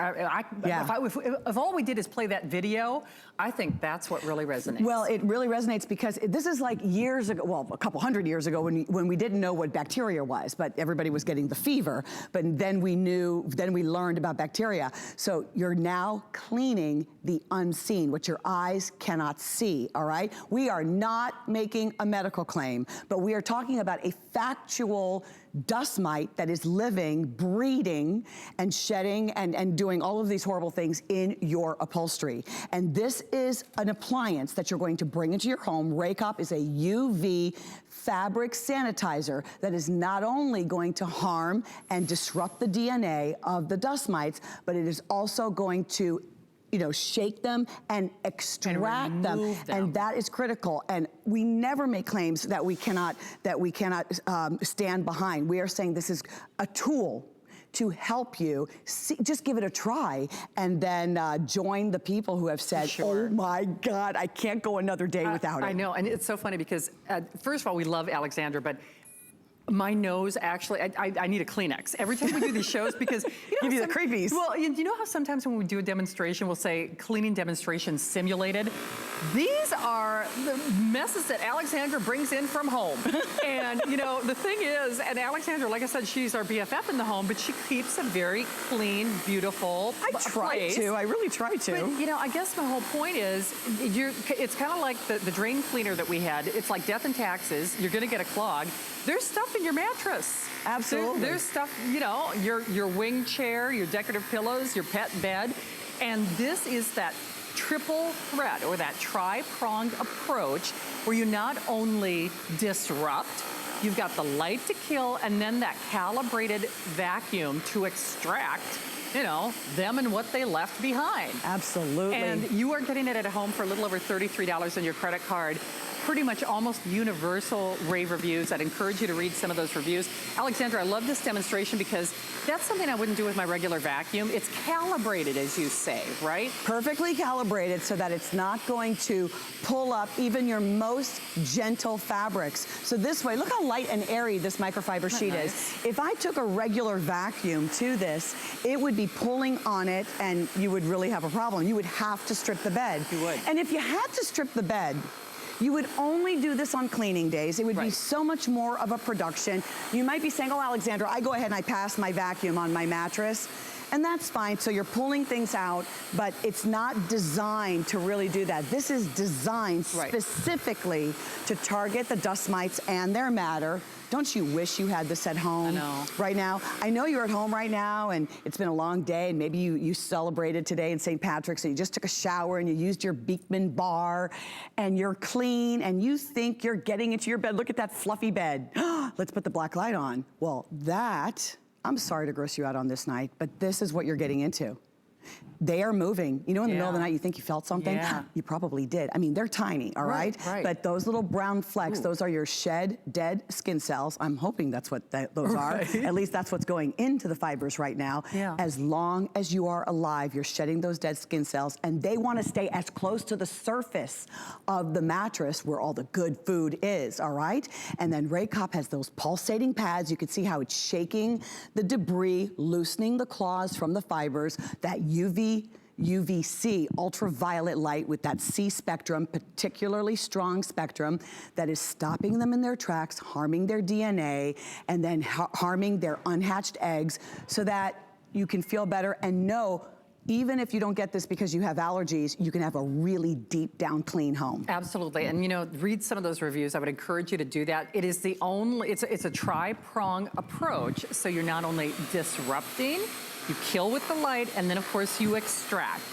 A: If all we did is play that video, I think that's what really resonates.
H: Well, it really resonates because this is like years ago, well, a couple hundred years ago when we didn't know what bacteria was, but everybody was getting the fever. But then we learned about bacteria. So you're now cleaning the unseen, what your eyes cannot see, all right? We are not making a medical claim, but we are talking about a factual dust mite that is living, breeding, and shedding and doing all of these horrible things in your upholstery. And this is an appliance that you're going to bring into your home. Rake Hop is a UV fabric sanitizer that is not only going to harm and disrupt the DNA of the dust mites, but it is also going to shake them and extract them. And that is critical. And we never make claims that we cannot stand behind. We are saying this is a tool to help you. Just give it a try and then join the people who have said, oh my God, I can't go another day without it.
A: I know, and it's so funny because first of all, we love Alexandra, but my nose actually, I need a Kleenex every time we do these shows because
H: give you the creepies.
A: Well, you know how sometimes when we do a demonstration, we'll say cleaning demonstration simulated. These are the messes that Alexandra brings in from home. And the thing is, and Alexandra, like I said, she's our BFF in the home, but she keeps a very clean, beautiful place.
H: I really try to.
A: But I guess my whole point is, it's kind of like the drain cleaner that we had. It's like death and taxes. You're gonna get a clog. There's stuff in your mattress.
H: Absolutely.
A: There's stuff, your wing chair, your decorative pillows, your pet bed. And this is that triple threat or that tri-pronged approach where you not only disrupt, you've got the light to kill and then that calibrated vacuum to extract them and what they left behind.
H: Absolutely.
A: And you are getting it at home for a little over $33 on your credit card. pretty much almost universal rave reviews. I'd encourage you to read some of those reviews. Alexandra, I love this demonstration because that's something I wouldn't do with my regular vacuum. It's calibrated, as you say, right?
H: Perfectly calibrated so that it's not going to pull up even your most gentle fabrics. So this way, look how light and airy this microfiber sheet is. If I took a regular vacuum to this, it would be pulling on it and you would really have a problem. You would have to strip the bed.
A: You would.
H: And if you had to strip the bed, you would only do this on cleaning days. It would be so much more of a production. You might be saying, oh, Alexandra, I go ahead and I pass my vacuum on my mattress. And that's fine, so you're pulling things out, but it's not designed to really do that. This is designed specifically to target the dust mites and their matter. Don't you wish you had this at home right now? I know you're at home right now and it's been a long day and maybe you celebrated today in St. Patrick's and you just took a shower and you used your Beekman bar and you're clean and you think you're getting into your bed. Look at that fluffy bed. Let's put the black light on. Well, that, I'm sorry to gross you out on this night, but this is what you're getting into. They are moving. You know, in the middle of the night, you think you felt something? You probably did. I mean, they're tiny, all right? But those little brown flecks, those are your shed, dead skin cells. I'm hoping that's what those are. At least that's what's going into the fibers right now. As long as you are alive, you're shedding those dead skin cells, and they want to stay as close to the surface of the mattress where all the good food is, all right? And then Raycop has those pulsating pads. You can see how it's shaking the debris, loosening the claws from the fibers, that UVC, ultraviolet light with that C spectrum, particularly strong spectrum, that is stopping them in their tracks, harming their DNA, and then harming their unhatched eggs so that you can feel better and know even if you don't get this because you have allergies, you can have a really deep down clean home.
A: Absolutely, and you know, read some of those reviews. I would encourage you to do that. It is the only, it's a tri-prong approach, so you're not only disrupting, you kill with the light, and then of course you extract.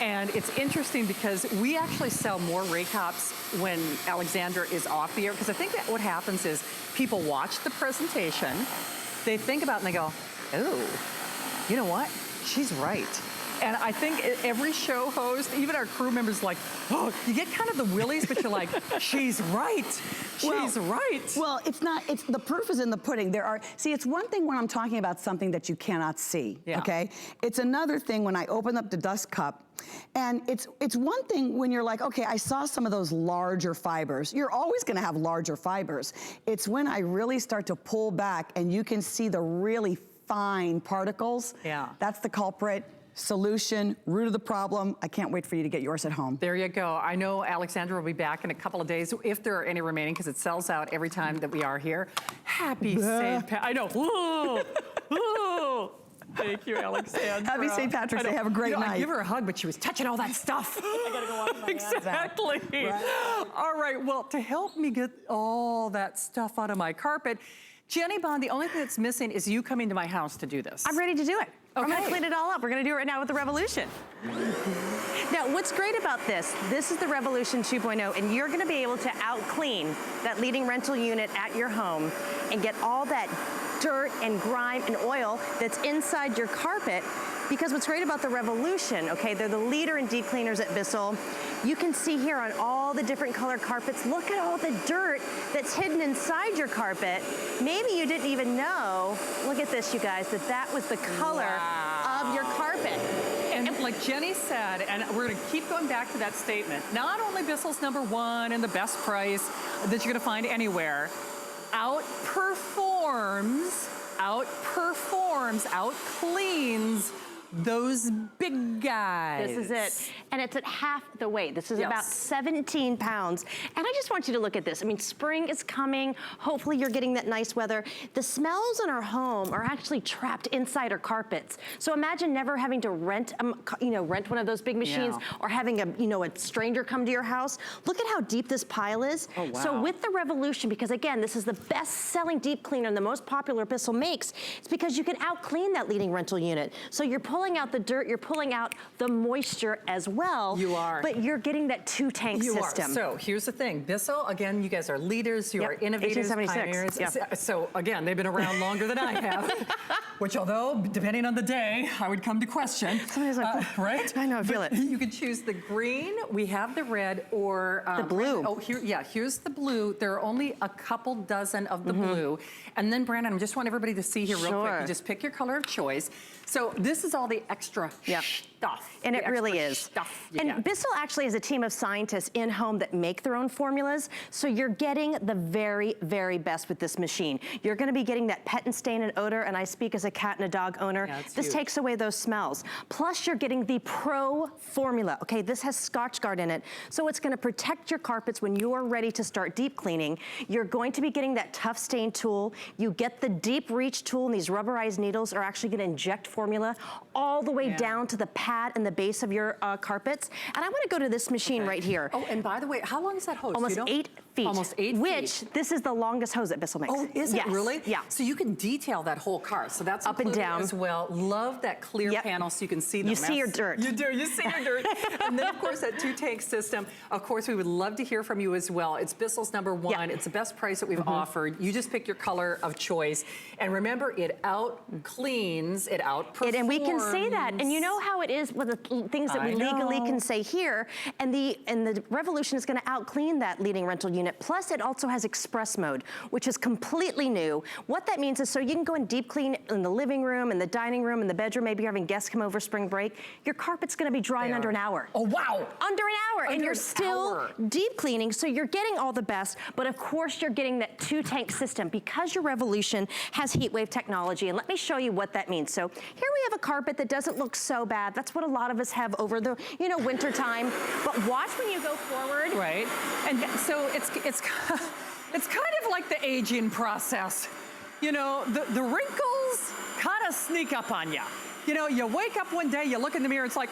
A: And it's interesting because we actually sell more Raycops when Alexandra is off the air, because I think that what happens is people watch the presentation, they think about it and they go, oh, you know what? She's right. And I think every show host, even our crew members, like, oh, you get kind of the willies, but you're like, she's right. She's right.
H: Well, it's not, it's, the proof is in the pudding. There are, see, it's one thing when I'm talking about something that you cannot see, okay? It's another thing when I open up the dust cup, and it's one thing when you're like, okay, I saw some of those larger fibers. You're always gonna have larger fibers. It's when I really start to pull back and you can see the really fine particles. That's the culprit. Solution, root of the problem. I can't wait for you to get yours at home.
A: There you go. I know Alexandra will be back in a couple of days, if there are any remaining, because it sells out every time that we are here. Happy St. Patrick's. I know. Whoa. Whoa. Thank you, Alexandra.
H: Happy St. Patrick's Day. Have a great night.
A: I give her a hug, but she was touching all that stuff.
H: I gotta go wash my
A: exactly.
H: hands out.
A: All right. Well, to help me get all that stuff out of my carpet, Jenny Bond, the only thing that's missing is you coming to my house to do this.
I: I'm ready to do it.
A: Okay.
I: I'm gonna clean it all up. We're gonna do it right now with the Revolution. Now, what's great about this is the Revolution 2.0, and you're gonna be able to out-clean that leading rental unit at your home and get all that dirt and grime and oil that's inside your carpet. Because what's great about the Revolution, okay, they're the leader in deep cleaners at Bissell. You can see here on all the different color carpets, look at all the dirt that's hidden inside your carpet. Maybe you didn't even know, look at this, you guys, that was the color of your carpet.
A: And like Jenny said, and we're gonna keep going back to that statement, not only Bissell's #1 and the best price that you're gonna find anywhere, outperforms, outcleans those big guys.
I: This is it. And it's at half the weight. This is about 17 pounds. And I just want you to look at this. I mean, spring is coming. Hopefully you're getting that nice weather. The smells in our home are actually trapped inside our carpets. So imagine never having to rent, rent one of those big machines or having a stranger come to your house. Look at how deep this pile is.
A: Oh, wow.
I: So with the Revolution, because again, this is the best-selling deep cleaner and the most popular Bissell makes, it's because you can out-clean that leading rental unit. So you're pulling out the dirt, you're pulling out the moisture as well.
A: You are.
I: But you're getting that two-tank system.
A: Are. So here's the thing. Bissell, again, you guys are leaders, you are innovators,
I: 1876.
A: pioneers. So again, they've been around longer than I have. which although, depending on the day, I would come to question.
I: Somebody's like,
A: right?
I: I know, I feel it.
A: You could choose the green, we have the red, or
I: the blue.
A: Oh, here's the blue. There are only a couple dozen of the blue. And then, Brandon, I just want everybody to see here real quick. You just pick your color of choice. So this is all the extra stuff.
I: And it really is. And Bissell actually is a team of scientists in home that make their own formulas. So you're getting the very, very best with this machine. You're gonna be getting that pet and stain and odor, and I speak as a cat and a dog owner. This takes away those smells. Plus you're getting the Pro formula. Okay, this has Scotchgard in it. So it's gonna protect your carpets when you are ready to start deep cleaning. You're going to be getting that tough stain tool. You get the deep reach tool, and these rubberized needles are actually gonna inject formula all the way down to the pad and the base of your carpets. And I wanna go to this machine right here.
A: Oh, and by the way, how long is that hose?
I: Almost 8 feet.
A: Almost 8 feet.
I: Which, this is the longest hose that Bissell makes.
A: Oh, is it really?
I: Yeah.
A: So you can detail that whole car. So that's
I: up and down
A: as well. Love that clear panel so you can see the
I: mess. You see your dirt.
A: You do, you see your dirt. And then of course that 2-tank system. Of course, we would love to hear from you as well. It's Bissell's #1. It's the best price that we've offered. You just pick your color of choice. And remember, it out cleans, it outperforms.
I: And we can say that. And you know how it is with the things that we legally can say here. And the Revolution is gonna out clean that leading rental unit. Plus it also has express mode, which is completely new. what that means is so you can go and deep clean in the living room, in the dining room, in the bedroom, maybe you're having guests come over spring break, your carpet's gonna be dry in under an hour.
A: Oh, wow.
I: Under an hour, and you're still deep cleaning, so you're getting all the best, but of course you're getting that 2-tank system because your Revolution has heat wave technology, and let me show you what that means. So here we have a carpet that doesn't look so bad. That's what a lot of us have over the, winter time, but watch when you go forward.
A: Right, and so it's kind of like the aging process. The wrinkles kind of sneak up on you. You wake up one day, you look in the mirror, it's like,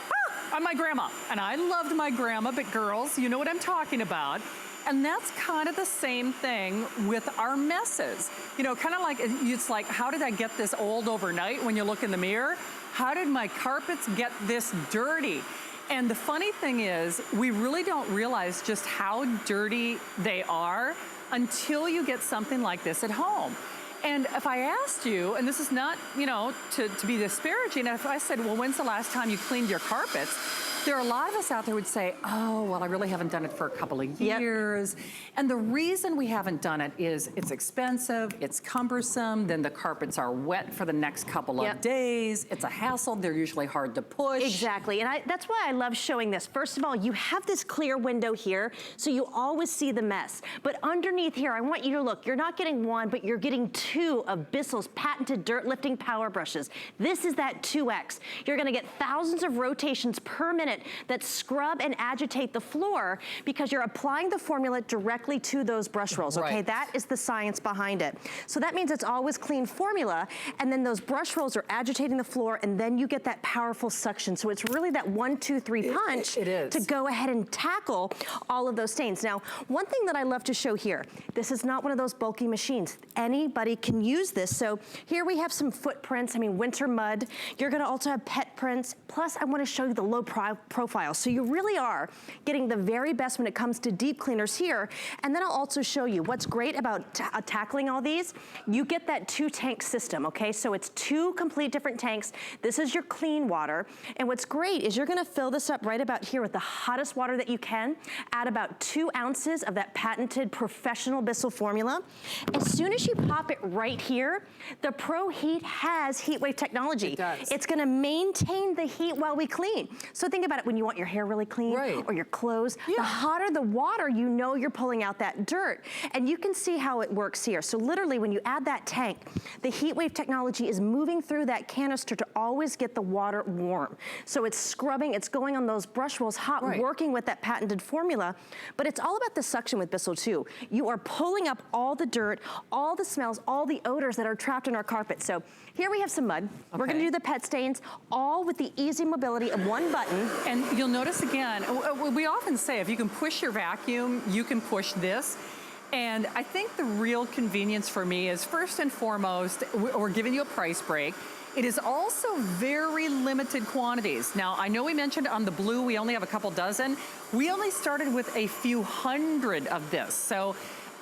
A: I'm my grandma. And I loved my grandma, but girls, you know what I'm talking about. And that's kind of the same thing with our messes. Kind of like, it's like, how did I get this old overnight when you look in the mirror? How did my carpets get this dirty? And the funny thing is, we really don't realize just how dirty they are until you get something like this at home. And if I asked you, and this is not, to be disparaging, if I said, well, when's the last time you cleaned your carpets? There are a lot of us out there who would say, oh, well, I really haven't done it for a couple of years. And the reason we haven't done it is it's expensive, it's cumbersome, then the carpets are wet for the next couple of days. It's a hassle, they're usually hard to push.
I: Exactly, and that's why I love showing this. First of all, you have this clear window here, so you always see the mess. But underneath here, I want you to look. You're not getting one, but you're getting 2 of Bissell's patented dirt lifting power brushes. This is that 2X. You're gonna get thousands of rotations per minute that scrub and agitate the floor because you're applying the formula directly to those brush rolls, okay?
A: Right.
I: That is the science behind it. So that means it's always clean formula, and then those brush rolls are agitating the floor, and then you get that powerful suction. So it's really that 1, 2, 3 punch to go ahead and tackle all of those stains. Now, one thing that I love to show here, this is not one of those bulky machines. Anybody can use this. So here we have some footprints, winter mud. You're gonna also have pet prints. Plus, I wanna show you the low profile. So you really are getting the very best when it comes to deep cleaners here. And then I'll also show you what's great about tackling all these. You get that 2-tank system, okay? So it's 2 complete different tanks. This is your clean water. And what's great is you're gonna fill this up right about here with the hottest water that you can. Add about 2 ounces of that patented professional Bissell formula. As soon as you pop it right here, the Pro Heat has heat wave technology.
A: It does.
I: It's gonna maintain the heat while we clean. So think about it when you want your hair really clean or your clothes. The hotter the water, you're pulling out that dirt. And you can see how it works here. So literally when you add that tank, the heat wave technology is moving through that canister to always get the water warm. So it's scrubbing, it's going on those brush rolls hot, working with that patented formula. But it's all about the suction with Bissell too. You are pulling up all the dirt, all the smells, all the odors that are trapped in our carpet. So here we have some mud. We're gonna do the pet stains, all with the easy mobility of 1 button.
A: And you'll notice again, we often say if you can push your vacuum, you can push this. And I think the real convenience for me is first and foremost, we're giving you a price break. It is also very limited quantities. Now, I know we mentioned on the blue, we only have a couple dozen. We only started with a few hundred of this. So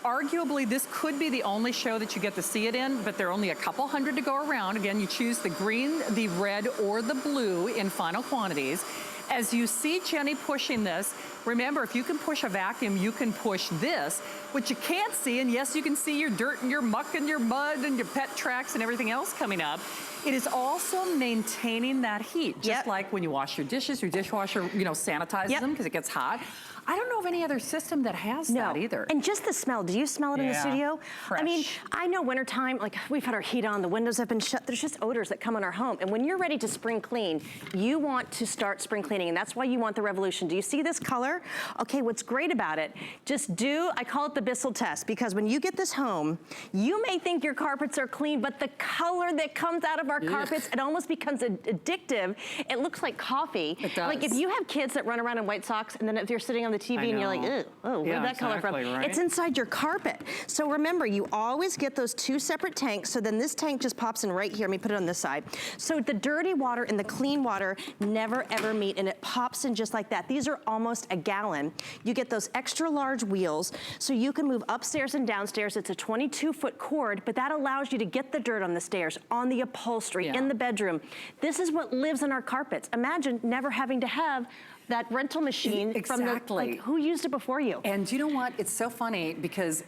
A: Arguably, this could be the only show that you get to see it in, but there are only a couple hundred to go around. Again, you choose the green, the red, or the blue in final quantities. As you see Jenny pushing this, remember, if you can push a vacuum, you can push this. What you can't see, and yes, you can see your dirt and your muck and your mud and your pet tracks and everything else coming up, it is also maintaining that heat. Just like when you wash your dishes, your dishwasher, you know, sanitizes them because it gets hot. I don't know of any other system that has that either.
I: And just the smell, do you smell it in the studio?
A: Fresh.
I: I mean, I know wintertime, like we've had our heat on, the windows have been shut, there's just odors that come in our home. And when you're ready to spring clean, you want to start spring cleaning, and that's why you want the Revolution. Do you see this color? Okay, what's great about it, just do, I call it the Bissell test, because when you get this home, you may think your carpets are clean, but the color that comes out of our carpets, it almost becomes addictive. It looks like coffee.
A: It does.
I: Like if you have kids that run around in white socks, and then if you're sitting on the TV and you're like, ew, oh, where'd that color from?
A: Right?
I: It's inside your carpet. So remember, you always get those two separate tanks. So then this tank just pops in right here. Let me put it on this side. So the dirty water and the clean water never ever meet, and it pops in just like that. These are almost a gallon. You get those extra large wheels, so you can move upstairs and downstairs. It's a 22-foot cord, but that allows you to get the dirt on the stairs, on the upholstery, in the bedroom. This is what lives in our carpets. Imagine never having to have that rental machine from the, like, who used it before you?
A: And you know what? It's so funny because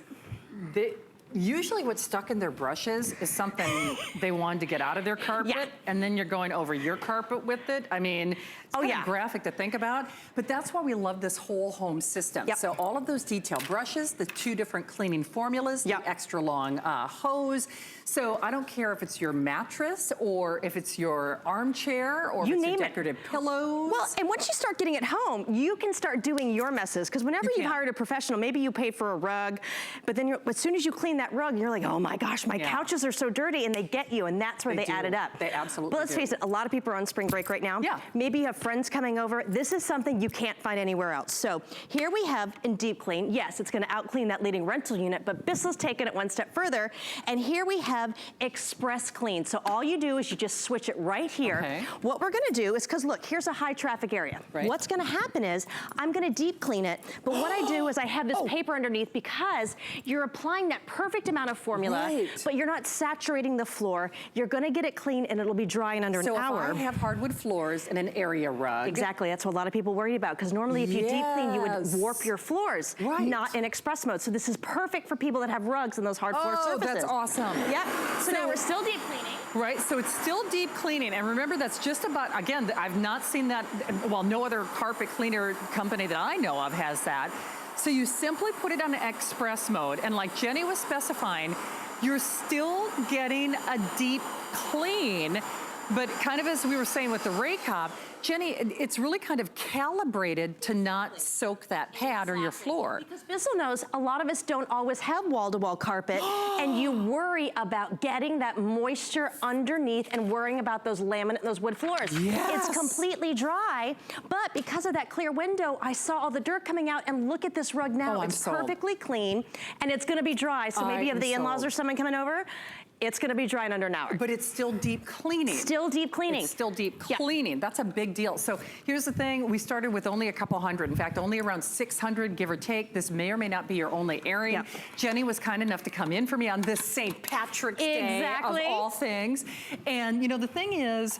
A: usually what's stuck in their brushes is something they wanted to get out of their carpet, and then you're going over your carpet with it. I mean, it's kind of graphic to think about, but that's why we love this whole home system. So all of those detail brushes, the two different cleaning formulas, the extra long hose. So I don't care if it's your mattress or if it's your armchair or if it's your decorative pillows.
I: Well, and once you start getting it home, you can start doing your messes, because whenever you've hired a professional, maybe you pay for a rug, but then as soon as you clean that rug, you're like, oh my gosh, my couches are so dirty, and they get you, and that's where they add it up.
A: They absolutely
I: But let's face it, a lot of people are on spring break right now. Maybe you have friends coming over. This is something you can't find anywhere else. So here we have in deep clean, yes, it's gonna out clean that leading rental unit, but Bissell's taken it one step further, and here we have express clean. So all you do is you just switch it right here. What we're gonna do is, because look, here's a high traffic area. What's gonna happen is, I'm gonna deep clean it, but what I do is I have this paper underneath, because you're applying that perfect amount of formula, but you're not saturating the floor. You're gonna get it clean, and it'll be dry in under an hour.
A: So if I have hardwood floors and an area rug.
I: Exactly, that's what a lot of people worry about, because normally if you deep clean, you would warp your floors, not in express mode. So this is perfect for people that have rugs and those hard floor surfaces.
A: That's awesome.
I: Yep. So now we're still deep cleaning.
A: Right, so it's still deep cleaning. And remember, that's just about, again, I've not seen that, well, no other carpet cleaner company that I know of has that. So you simply put it on express mode. And like Jenny was specifying, you're still getting a deep clean, but kind of as we were saying with the Raycop, Jenny, it's really kind of calibrated to not soak that pad or your floor.
I: Because Bissell knows a lot of us don't always have wall-to-wall carpet, and you worry about getting that moisture underneath and worrying about those laminate, those wood floors. It's completely dry, but because of that clear window, I saw all the dirt coming out, and look at this rug now. It's perfectly clean, and it's gonna be dry. So maybe you have the in-laws or someone coming over, it's gonna be dry in under an hour.
A: But it's still deep cleaning.
I: Still deep cleaning.
A: It's still deep cleaning. That's a big deal. So here's the thing, we started with only a couple hundred. In fact, only around 600, give or take. This may or may not be your only airing. Jenny was kind enough to come in for me on this St. Patrick's Day of all things. And you know, the thing is,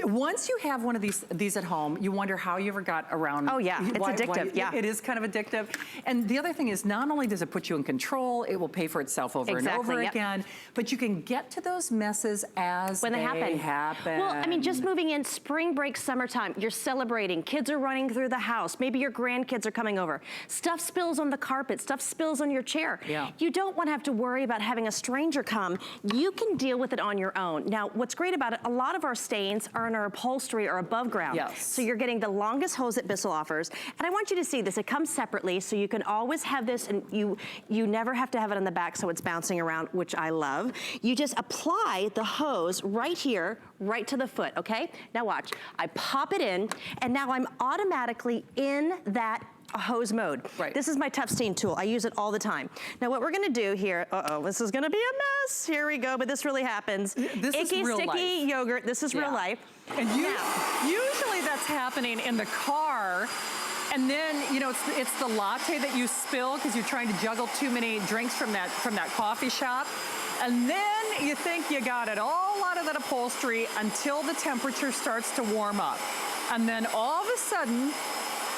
A: once you have one of these at home, you wonder how you ever got around.
I: Oh yeah, it's addictive.
A: It is kind of addictive. And the other thing is, not only does it put you in control, it will pay for itself over and over again, but you can get to those messes as
I: when they happen. Well, I mean, just moving in, spring break, summertime, you're celebrating, kids are running through the house, maybe your grandkids are coming over, stuff spills on the carpet, stuff spills on your chair. You don't want to have to worry about having a stranger come. You can deal with it on your own. Now, what's great about it, a lot of our stains are in our upholstery or above ground. So you're getting the longest hose that Bissell offers. And I want you to see this. It comes separately, so you can always have this, and you never have to have it on the back so it's bouncing around, which I love. You just apply the hose right here, right to the foot, okay? Now watch. I pop it in, and now I'm automatically in that hose mode. This is my tough stain tool. I use it all the time. Now what we're gonna do here, this is gonna be a mess. Here we go, but this really happens.
A: This
I: Icky,
A: is real
I: sticky
A: life.
I: Yogurt, this is real life.
A: And usually that's happening in the car, And then, you know, it's the latte that you spill because you're trying to juggle too many drinks from that coffee shop. And then you think you got it all out of that upholstery until the temperature starts to warm up. And then all of a sudden,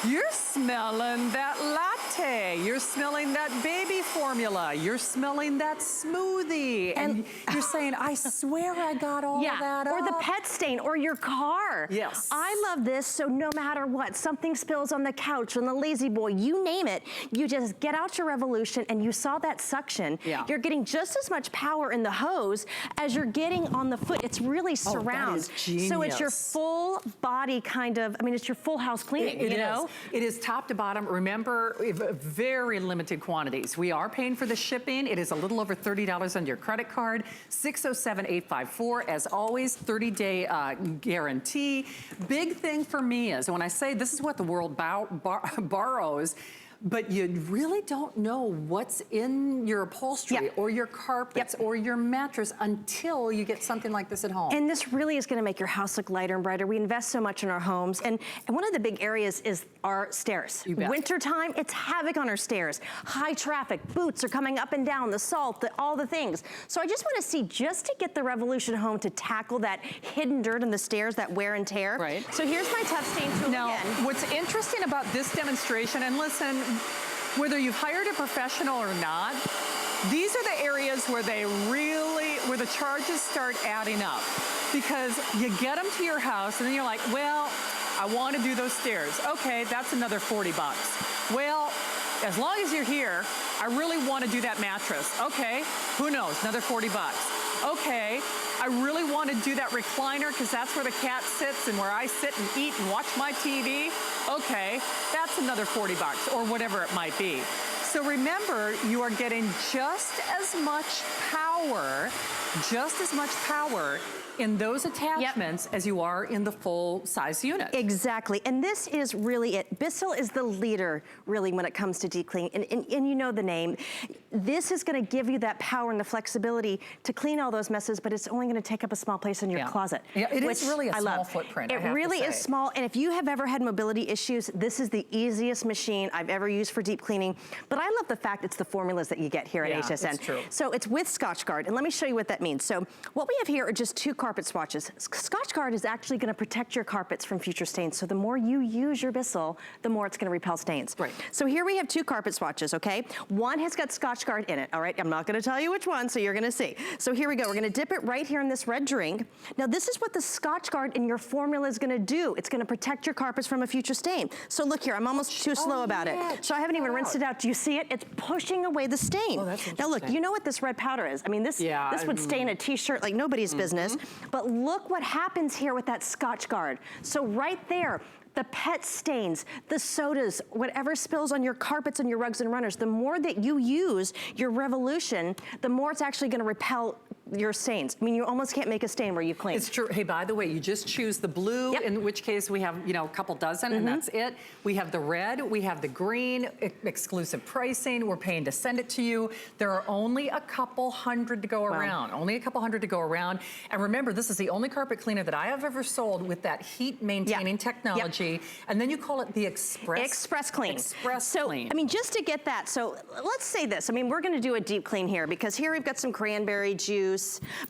A: you're smelling that latte. You're smelling that baby formula. You're smelling that smoothie. And you're saying, I swear I got all of that
I: or
A: up.
I: the pet stain, or your car.
A: Yes.
I: I love this, so no matter what, something spills on the couch, on the lazy boy, you name it, you just get out your Revolution, and you saw that suction.
A: Yeah.
I: You're getting just as much power in the hose as you're getting on the foot. It's really surround.
A: that is genius.
I: So it's your full body kind of, I mean, it's your full house cleaning, you know?
A: It is top to bottom. Remember, very limited quantities. We are paying for the shipping. It is a little over $30 on your credit card. 607-854. As always, 30-day guarantee. Big thing for me is when I say this is what the world borrows, but you really don't know what's in your upholstery or your carpets or your mattress until you get something like this at home.
I: And this really is gonna make your house look lighter and brighter. We invest so much in our homes. And one of the big areas is our stairs.
A: You bet.
I: Wintertime, it's havoc on our stairs. High traffic, boots are coming up and down, the salt, all the things. So I just wanna see, just to get the Revolution home to tackle that hidden dirt in the stairs, that wear and tear.
A: Right.
I: So here's my tough stain tool
A: Now,
I: again.
A: what's interesting about this demonstration, and listen, whether you've hired a professional or not, these are the areas where where the charges start adding up. Because you get them to your house and then you're like, well, I want to do those stairs. Okay, that's another 40 bucks. Well, as long as you're here, I really want to do that mattress. Okay, who knows, another 40 bucks. Okay, I really want to do that recliner because that's where the cat sits and where I sit and eat and watch my TV. Okay, that's another 40 bucks or whatever it might be. So remember, you are getting just as much power in those attachments as you are in the full size unit.
I: Exactly, and this is really it. Bissell is the leader, really, when it comes to deep cleaning, and you know the name. This is gonna give you that power and the flexibility to clean all those messes, but it's only gonna take up a small place in your closet.
A: Yeah, it is really a small footprint,
I: It really is small, and if you have ever had mobility issues, this is the easiest machine I've ever used for deep cleaning, but I love the fact it's the formulas that you get here at HSN.
A: It's true.
I: So it's with Scotchgard, and let me show you what that means. So what we have here are just 2 carpet swatches. Scotchgard is actually gonna protect your carpets from future stains, so the more you use your Bissell, the more it's gonna repel stains.
A: Right.
I: So here we have 2 carpet swatches, okay? One has got Scotchgard in it, all right? I'm not gonna tell you which one, so you're gonna see. So here we go, we're gonna dip it right here in this red drink. Now this is what the Scotchgard in your formula is gonna do. It's gonna protect your carpets from a future stain. So look here, I'm almost too slow about it. So I haven't even rinsed it out. Do you see it? It's pushing away the stain.
A: Oh, that's
I: now look,
A: interesting.
I: you know what this red powder is. I mean, this would stain a t-shirt like nobody's business. But look what happens here with that Scotchgard. So right there, the pet stains, the sodas, whatever spills on your carpets and your rugs and runners, the more that you use your Revolution, the more it's actually gonna repel your stains. I mean, you almost can't make a stain where you clean.
A: It's true. Hey, by the way, you just choose the blue, in which case we have, you know, a couple dozen, and that's it. We have the red, we have the green, exclusive pricing. We're paying to send it to you. There are only a couple hundred to go around. Only a couple hundred to go around. And remember, this is the only carpet cleaner that I have ever sold with that heat maintaining technology. And then you call it the Express
I: Clean.
A: Express
I: So,
A: Clean.
I: I mean, just to get that, so let's say this. I mean, we're gonna do a deep clean here because here we've got some cranberry juice.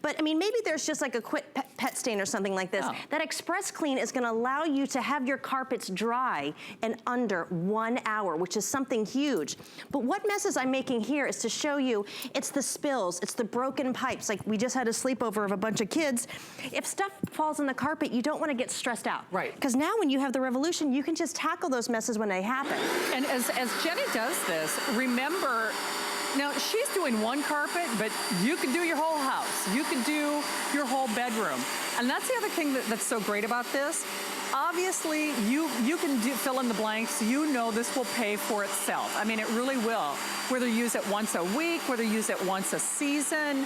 I: But I mean, maybe there's just like a quick pet stain or something like this. That Express Clean is gonna allow you to have your carpets dry in under 1 hour, which is something huge. But what messes I'm making here is to show you, it's the spills, it's the broken pipes. Like we just had a sleepover of a bunch of kids. If stuff falls on the carpet, you don't wanna get stressed out.
A: Right.
I: Because now when you have the Revolution, you can just tackle those messes when they happen.
A: And as Jenny does this, remember, now she's doing one carpet, but you could do your whole house. You could do your whole bedroom. And that's the other thing that's so great about this. Obviously, you can fill in the blanks. You know this will pay for itself. I mean, it really will. Whether you use it once a week, whether you use it once a season,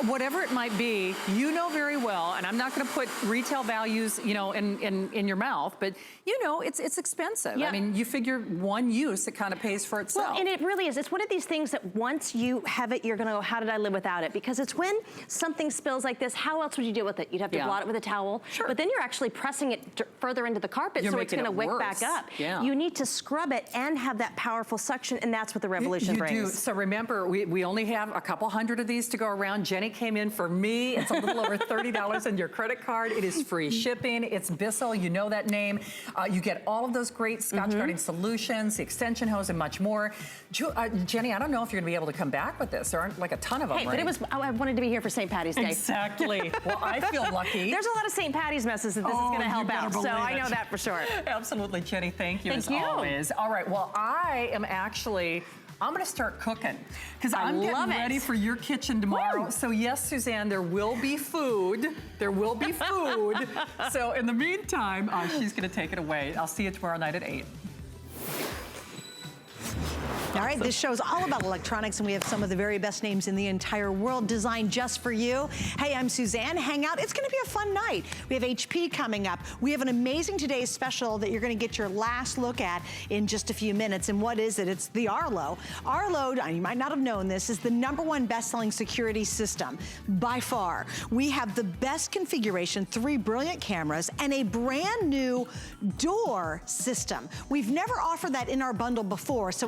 A: whatever it might be, you know very well, and I'm not going to put retail values, you know, in your mouth, but you know, it's expensive.
I: Yeah.
A: I mean, you figure one use, it kind of pays for itself.
I: Well, and it really is. It's one of these things that once you have it, you're going to go, how did I live without it? Because it's when something spills like this, how else would you deal with it? You'd have to blot it with a towel.
A: Sure.
I: But then you're actually pressing it further into the carpet, so it's going to wick back up.
A: Yeah.
I: You need to scrub it and have that powerful suction, and that's what the Revolution brings.
A: You do. So remember, we only have a couple hundred of these to go around. Jenny came in for me. It's a little over $30 in your credit card. It is free shipping. It's Bissell. You know that name. You get all of those great Scotch guarding solutions, the extension hose, and much more. Jenny, I don't know if you're going to be able to come back with this. There aren't like a ton of them,
I: Hey,
A: right?
I: but it was, I wanted to be here for St. Patty's Day.
A: Exactly. Well, I feel lucky.
I: There's a lot of St. Patty's messes that this is going to help out, so I know that for sure.
A: Absolutely, Jenny. Thank you
I: Thank
A: as
I: you.
A: always. All right, well, I'm going to start cooking because I'm getting ready for your kitchen tomorrow. Woo. So yes, Suzanne, there will be food. There will be food. So in the meantime, she's going to take it away. I'll see you tomorrow night at 8.
J: All right, this show's all about electronics, and we have some of the very best names in the entire world designed just for you. Hey, I'm Suzanne. Hang out. It's going to be a fun night. We have HP coming up. We have an amazing today's special that you're going to get your last look at in just a few minutes. And what is it? It's the Arlo. Arlo, you might not have known this, is the #1 best-selling security system by far. We have the best configuration, 3 brilliant cameras, and a brand new door system. We've never offered that in our bundle before. So